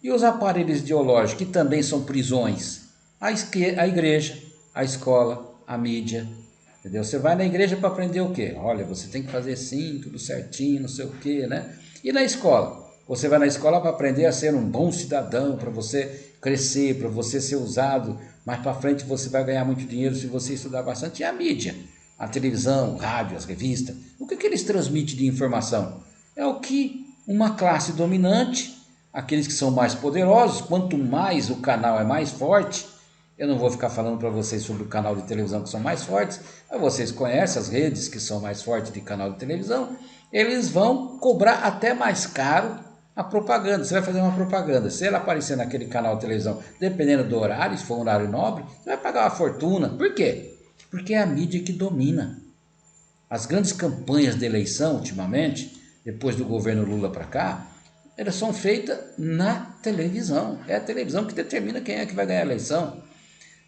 E os aparelhos ideológicos, que também são prisões? A igreja, a escola, a mídia. Entendeu? Você vai na igreja para aprender o quê? Olha, você tem que fazer assim, tudo certinho, não sei o quê, né? E na escola? Você vai na escola para aprender a ser um bom cidadão, para você crescer, para você ser usado. Mais para frente você vai ganhar muito dinheiro se você estudar bastante. E a mídia? A televisão, o rádio, as revistas. O que eles transmitem de informação? É o que uma classe dominante, aqueles que são mais poderosos, quanto mais o canal é mais forte, eu não vou ficar falando para vocês sobre o canal de televisão que são mais fortes, mas vocês conhecem as redes que são mais fortes de canal de televisão, eles vão cobrar até mais caro a propaganda. Você vai fazer uma propaganda, se ela aparecer naquele canal de televisão, dependendo do horário, se for um horário nobre, você vai pagar uma fortuna. Por quê? Porque é a mídia que domina. As grandes campanhas de eleição, ultimamente, depois do governo Lula para cá, elas são feitas na televisão. É a televisão que determina quem é que vai ganhar a eleição.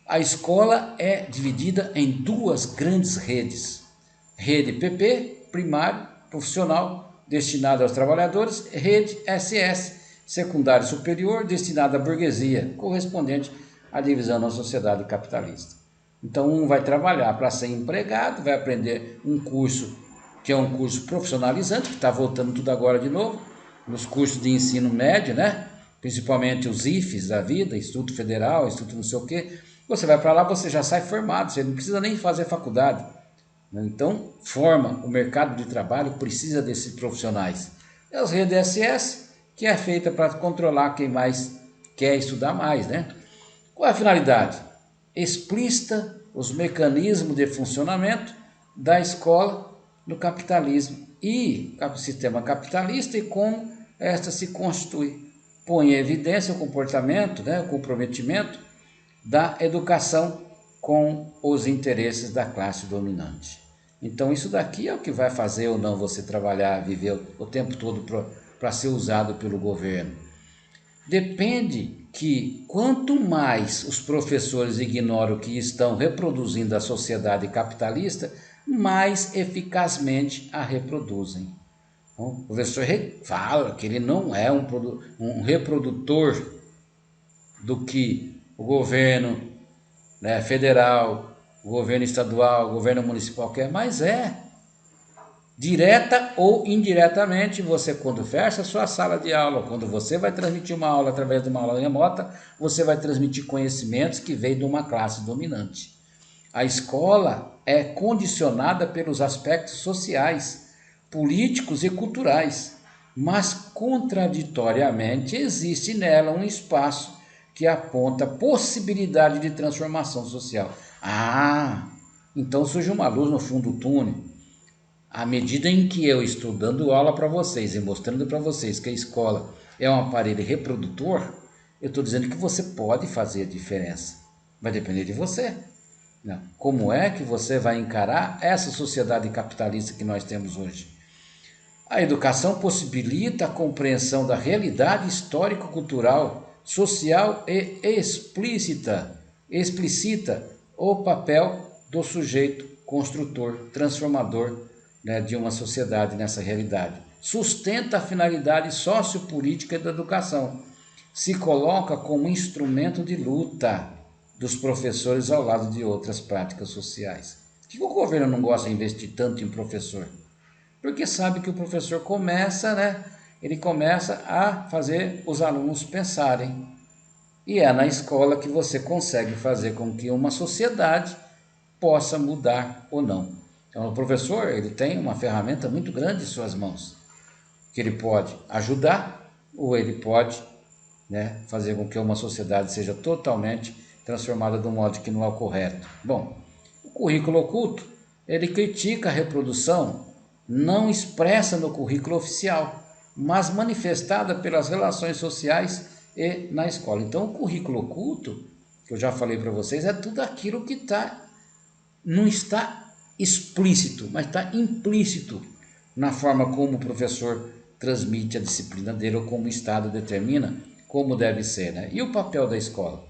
A escola é dividida em duas grandes redes. Rede PP, primário, profissional, destinada aos trabalhadores. Rede SS, secundário superior, destinada à burguesia, correspondente à divisão na sociedade capitalista. Então, um vai trabalhar para ser empregado, vai aprender um curso que é um curso profissionalizante, que está voltando tudo agora de novo, nos cursos de ensino médio, né? Principalmente os IFES da vida, Instituto Federal, Instituto não sei o quê. Você vai para lá, você já sai formado, você não precisa nem fazer faculdade. Então, forma, o mercado de trabalho precisa desses profissionais. E as redes SS, que é feita para controlar quem mais quer estudar mais, né? Qual é a finalidade? Explícita os mecanismos de funcionamento da escola no capitalismo e o sistema capitalista e como esta se constitui. Põe em evidência o comportamento, né, o comprometimento da educação com os interesses da classe dominante. Então isso daqui é o que vai fazer ou não você trabalhar, viver o tempo todo para ser usado pelo governo. Depende que quanto mais os professores ignoram que estão reproduzindo a sociedade capitalista, mais eficazmente a reproduzem. Então, o professor fala que ele não é um reprodutor do que o governo, né, federal, o governo estadual, o governo municipal quer, mas é. Direta ou indiretamente, você quando fecha a sua sala de aula, quando você vai transmitir uma aula através de uma aula remota, você vai transmitir conhecimentos que vêm de uma classe dominante. A escola é condicionada pelos aspectos sociais, políticos e culturais, mas contraditoriamente existe nela um espaço que aponta possibilidade de transformação social. Então surge uma luz no fundo do túnel. À medida em que eu estou dando aula para vocês e mostrando para vocês que a escola é um aparelho reprodutor, eu estou dizendo que você pode fazer a diferença. Vai depender de você. Como é que você vai encarar essa sociedade capitalista que nós temos hoje? A educação possibilita a compreensão da realidade histórico-cultural, social e explicita o papel do sujeito construtor, transformador, né, de uma sociedade nessa realidade. Sustenta a finalidade sociopolítica da educação. Se coloca como instrumento de luta dos professores ao lado de outras práticas sociais. Por que o governo não gosta de investir tanto em professor? Porque sabe que o professor começa, né? Ele começa a fazer os alunos pensarem. E é na escola que você consegue fazer com que uma sociedade possa mudar ou não. Então, o professor, ele tem uma ferramenta muito grande em suas mãos, que ele pode ajudar ou ele pode, né, fazer com que uma sociedade seja totalmente transformada de um modo que não é o correto. Bom, o currículo oculto, ele critica a reprodução não expressa no currículo oficial, mas manifestada pelas relações sociais e na escola. Então, o currículo oculto, que eu já falei para vocês, é tudo aquilo que não está explícito, mas está implícito na forma como o professor transmite a disciplina dele ou como o Estado determina como deve ser, né? E o papel da escola?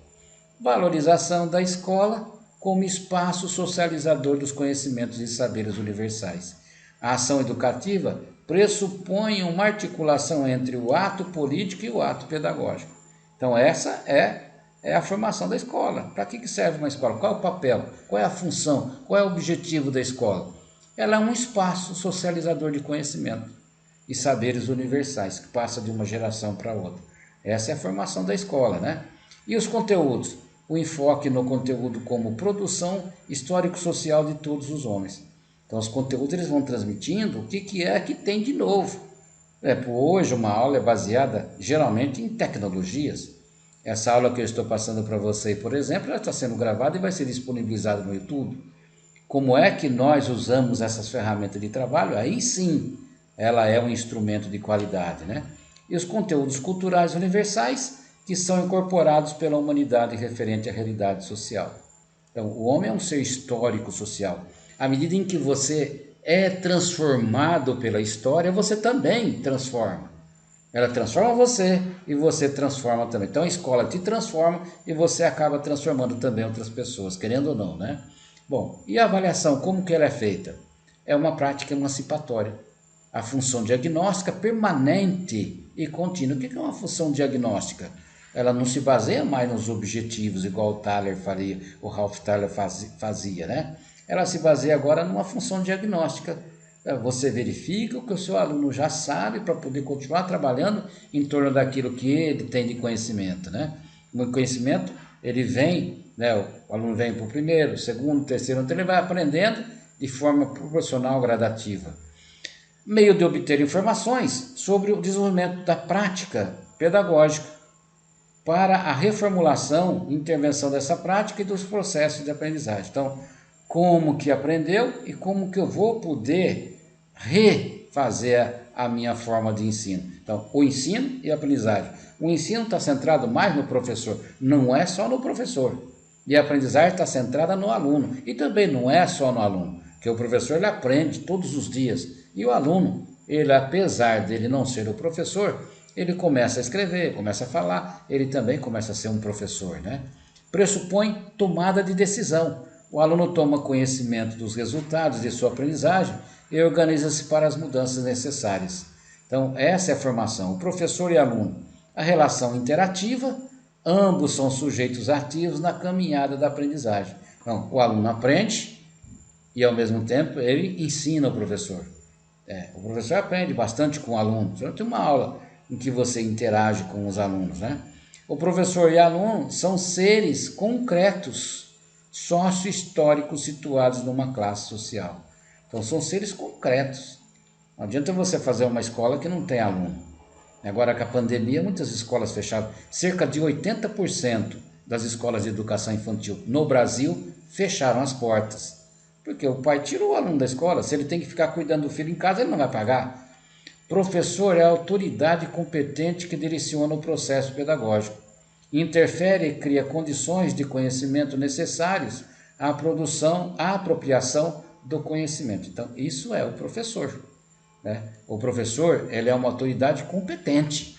Valorização da escola como espaço socializador dos conhecimentos e saberes universais. A ação educativa pressupõe uma articulação entre o ato político e o ato pedagógico. Então essa é a formação da escola. Para que serve uma escola? Qual é o papel? Qual é a função? Qual é o objetivo da escola? Ela é um espaço socializador de conhecimento e saberes universais que passa de uma geração para outra. Essa é a formação da escola, né? E os conteúdos? O enfoque no conteúdo como produção histórico-social de todos os homens. Então os conteúdos eles vão transmitindo o que é que tem de novo. Hoje uma aula é baseada geralmente em tecnologias. Essa aula que eu estou passando para você, por exemplo, ela está sendo gravada e vai ser disponibilizada no YouTube. Como é que nós usamos essas ferramentas de trabalho? Aí sim, ela é um instrumento de qualidade, né? E os conteúdos culturais universais que são incorporados pela humanidade referente à realidade social. Então, o homem é um ser histórico social. À medida em que você é transformado pela história, você também transforma. Ela transforma você e você transforma também. Então a escola te transforma e você acaba transformando também outras pessoas, querendo ou não, né? Bom, e a avaliação, como que ela é feita? É uma prática emancipatória. A função diagnóstica permanente e contínua. O que é uma função diagnóstica? Ela não se baseia mais nos objetivos, igual o Thaler faria, o Ralph Thaler fazia, né? Ela se baseia agora numa função diagnóstica. Você verifica o que o seu aluno já sabe para poder continuar trabalhando em torno daquilo que ele tem de conhecimento, né? O conhecimento, ele vem, né? O aluno vem para o primeiro, segundo, terceiro, então ele vai aprendendo de forma proporcional, gradativa. Meio de obter informações sobre o desenvolvimento da prática pedagógica para a reformulação e intervenção dessa prática e dos processos de aprendizagem. Então, como que aprendeu e como que eu vou poder refazer a minha forma de ensino. Então, o ensino e a aprendizagem. O ensino está centrado mais no professor, não é só no professor. E a aprendizagem está centrada no aluno. E também não é só no aluno, que o professor ele aprende todos os dias. E o aluno, ele, apesar dele não ser o professor, ele começa a escrever, começa a falar, ele também começa a ser um professor, né? Pressupõe tomada de decisão. O aluno toma conhecimento dos resultados de sua aprendizagem e organiza-se para as mudanças necessárias. Então, essa é a formação. O professor e aluno, a relação interativa, ambos são sujeitos ativos na caminhada da aprendizagem. Então, o aluno aprende e, ao mesmo tempo, ele ensina o professor. O professor aprende bastante com o aluno. Você tem uma aula em que você interage com os alunos, né? O professor e aluno são seres concretos, sócio-históricos situados numa classe social. Então, são seres concretos. Não adianta você fazer uma escola que não tem aluno. Agora, com a pandemia, muitas escolas fecharam. Cerca de 80% das escolas de educação infantil no Brasil fecharam as portas. Porque o pai tirou o aluno da escola. Se ele tem que ficar cuidando do filho em casa, ele não vai pagar. Professor é a autoridade competente que direciona o processo pedagógico. Interfere e cria condições de conhecimento necessários à produção, à apropriação do conhecimento. Então, isso é o professor, né? O professor, ele é uma autoridade competente.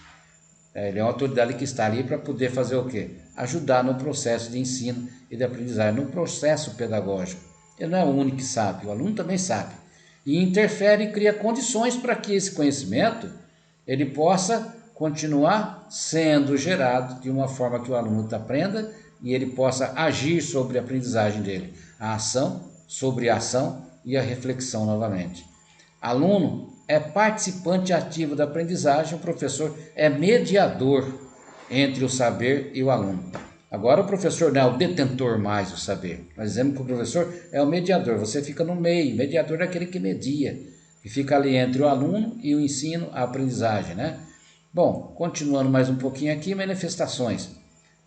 Ele é uma autoridade que está ali para poder fazer o quê? Ajudar no processo de ensino e de aprendizagem, no processo pedagógico. Ele não é o único que sabe, o aluno também sabe. E interfere e cria condições para que esse conhecimento ele possa continuar sendo gerado de uma forma que o aluno aprenda e ele possa agir sobre a aprendizagem dele. A ação, sobre a ação e a reflexão novamente. Aluno é participante ativo da aprendizagem, o professor é mediador entre o saber e o aluno. Agora o professor não é o detentor mais do saber. Nós dizemos que o professor é o mediador, você fica no meio, mediador é aquele que media, que fica ali entre o aluno e o ensino, a aprendizagem, né? Bom, continuando mais um pouquinho aqui, manifestações.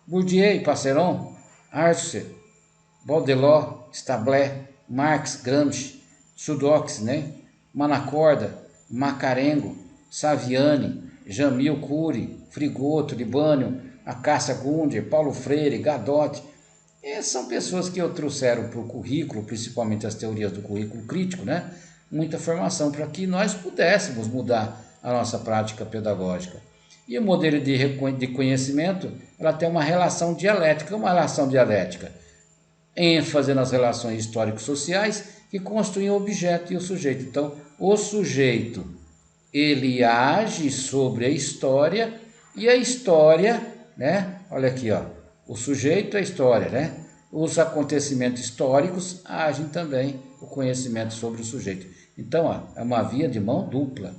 Bourdieu, Passeron, Arthur, Baudelot, Stabler, Marx, Gramsci, Sudox, né? Manacorda, Macarengo, Saviani, Jamil Cury, Frigoto, Libânio, Acácia Gunder, Paulo Freire, Gadotti. Essas são pessoas que trouxeram para o currículo, principalmente as teorias do currículo crítico, né? Muita formação para que nós pudéssemos mudar a nossa prática pedagógica. E o modelo de conhecimento, ela tem uma relação dialética. Uma relação dialética, ênfase nas relações histórico-sociais que constituem o objeto e o sujeito. Então, o sujeito, ele age sobre a história e a história, né? Olha aqui, ó, o sujeito é a história, né? Os acontecimentos históricos agem também o conhecimento sobre o sujeito. Então, ó, é uma via de mão dupla.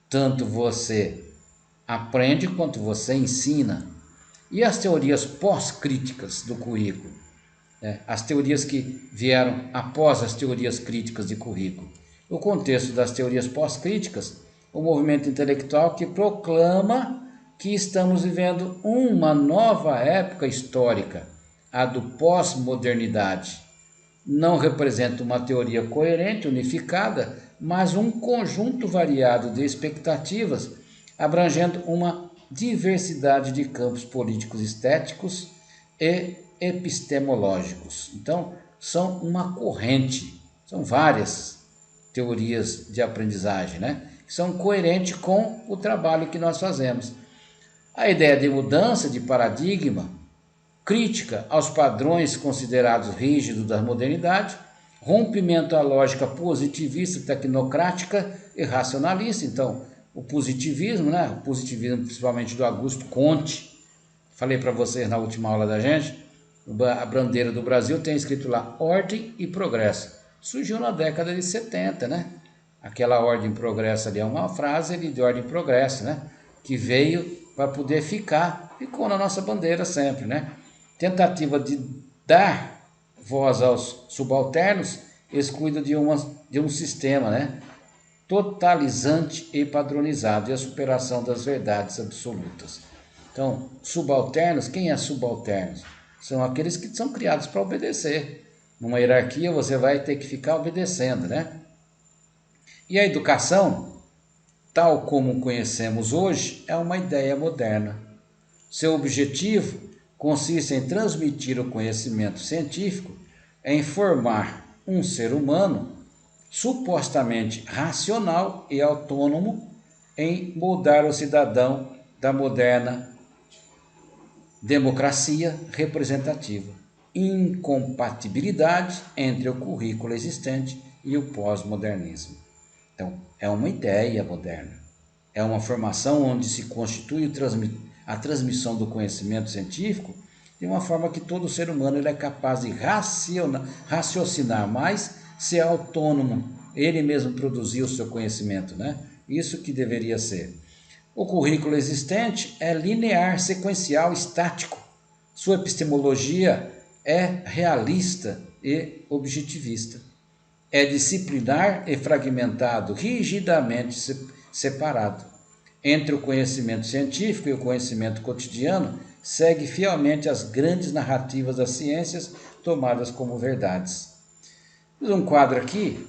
Tanto você aprende quanto você ensina. E as teorias pós-críticas do currículo? As teorias que vieram após as teorias críticas de currículo. No contexto das teorias pós-críticas, o movimento intelectual que proclama que estamos vivendo uma nova época histórica, a do pós-modernidade. Não representa uma teoria coerente, unificada, mas um conjunto variado de expectativas, abrangendo uma diversidade de campos políticos estéticos e epistemológicos. Então, são uma corrente, são várias teorias de aprendizagem, né? que são coerentes com o trabalho que nós fazemos. A ideia de mudança de paradigma, crítica aos padrões considerados rígidos da modernidade, rompimento à lógica positivista, tecnocrática e racionalista. Então, o positivismo, o positivismo principalmente do Augusto Comte, falei para vocês na última aula da gente, a bandeira do Brasil tem escrito lá ordem e progresso. Surgiu na década de 70, Aquela ordem e progresso ali é uma frase de ordem e progresso, Que veio para poder ficou na nossa bandeira sempre, Tentativa de dar voz aos subalternos, excluído de um sistema, totalizante e padronizado, e a superação das verdades absolutas. Então, subalternos, quem é subalternos? São aqueles que são criados para obedecer. Numa hierarquia você vai ter que ficar obedecendo, E a educação, tal como conhecemos hoje, é uma ideia moderna. Seu objetivo consiste em transmitir o conhecimento científico, em formar um ser humano supostamente racional e autônomo, em moldar o cidadão da moderna democracia representativa. Incompatibilidade entre o currículo existente e o pós-modernismo. Então, é uma ideia moderna. É uma formação onde se constitui a transmissão do conhecimento científico de uma forma que todo ser humano ele é capaz de raciocinar mais, ser autônomo, ele mesmo produzir o seu conhecimento, Isso que deveria ser. O currículo existente é linear, sequencial, estático. Sua epistemologia é realista e objetivista. É disciplinar e fragmentado, rigidamente separado. Entre o conhecimento científico e o conhecimento cotidiano, segue fielmente as grandes narrativas das ciências tomadas como verdades. Fiz um quadro aqui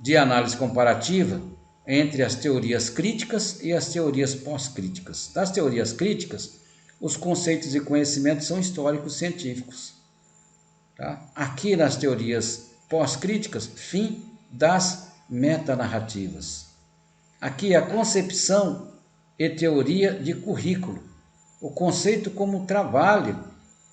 de análise comparativa entre as teorias críticas e as teorias pós-críticas. Das teorias críticas, os conceitos e conhecimentos são históricos científicos. Aqui nas teorias pós-críticas, fim das metanarrativas. Aqui a concepção e teoria de currículo, o conceito como trabalho,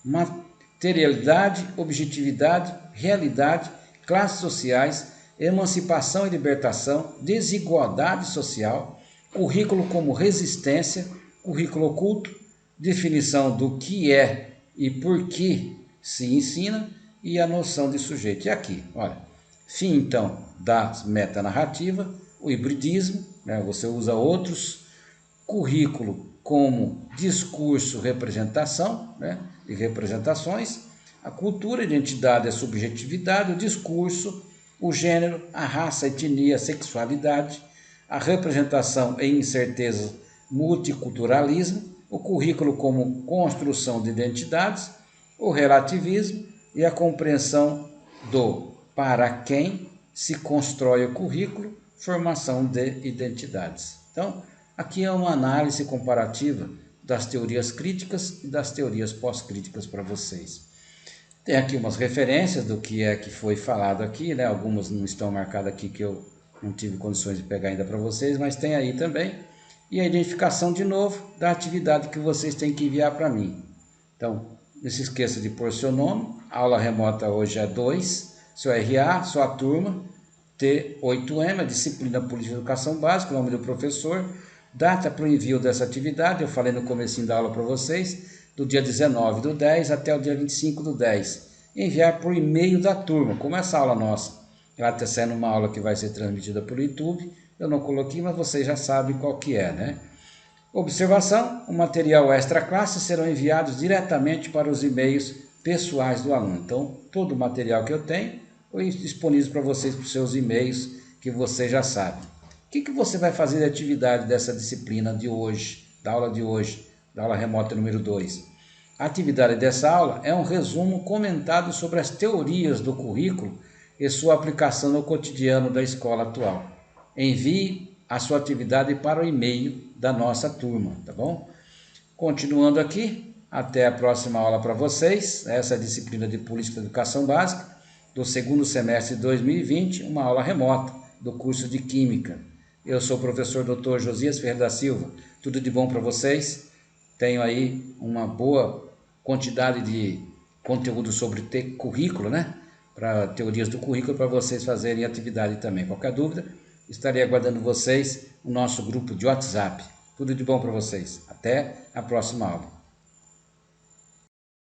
materialidade, objetividade, realidade, classes sociais, emancipação e libertação, desigualdade social, currículo como resistência, currículo oculto, definição do que é e por que se ensina e a noção de sujeito. E aqui, olha, fim então da metanarrativa, o hibridismo, você usa outros, currículo como discurso, representação, e representações, a cultura, a identidade, a subjetividade, o discurso, o gênero, a raça, a etnia, a sexualidade, a representação e incerteza, multiculturalismo, o currículo como construção de identidades, o relativismo e a compreensão do para quem se constrói o currículo, formação de identidades. Então, aqui é uma análise comparativa das teorias críticas e das teorias pós-críticas para vocês. Tem aqui umas referências do que é que foi falado aqui, Algumas não estão marcadas aqui que eu não tive condições de pegar ainda para vocês, mas tem aí também. E a identificação, de novo, da atividade que vocês têm que enviar para mim. Então, não se esqueça de pôr seu nome. A aula remota hoje é 2, seu RA, sua turma, T8M, a disciplina Política de Educação Básica, o nome do professor, data para o envio dessa atividade, eu falei no comecinho da aula para vocês, do dia 19/10 até o dia 25/10. Enviar por e-mail da turma, como essa aula nossa. Ela está sendo uma aula que vai ser transmitida pelo YouTube, eu não coloquei, mas vocês já sabem qual que é, Observação, o material extra classe serão enviados diretamente para os e-mails pessoais do aluno. Então, todo o material que eu tenho, foi disponível para vocês, para os seus e-mails, que vocês já sabem. O que você vai fazer de atividade dessa disciplina de hoje, da aula de hoje, da aula remota número 2? A atividade dessa aula é um resumo comentado sobre as teorias do currículo e sua aplicação no cotidiano da escola atual. Envie a sua atividade para o e-mail da nossa turma, tá bom? Continuando aqui, até a próxima aula para vocês. Essa é a disciplina de Política de Educação Básica do segundo semestre de 2020, uma aula remota do curso de Química. Eu sou o professor Dr. Josias Ferreira da Silva. Tudo de bom para vocês. Tenho aí uma boa quantidade de conteúdo sobre currículo, né? Para teorias do currículo, para vocês fazerem atividade também. Qualquer dúvida, estarei aguardando vocês no nosso grupo de WhatsApp. Tudo de bom para vocês. Até a próxima aula.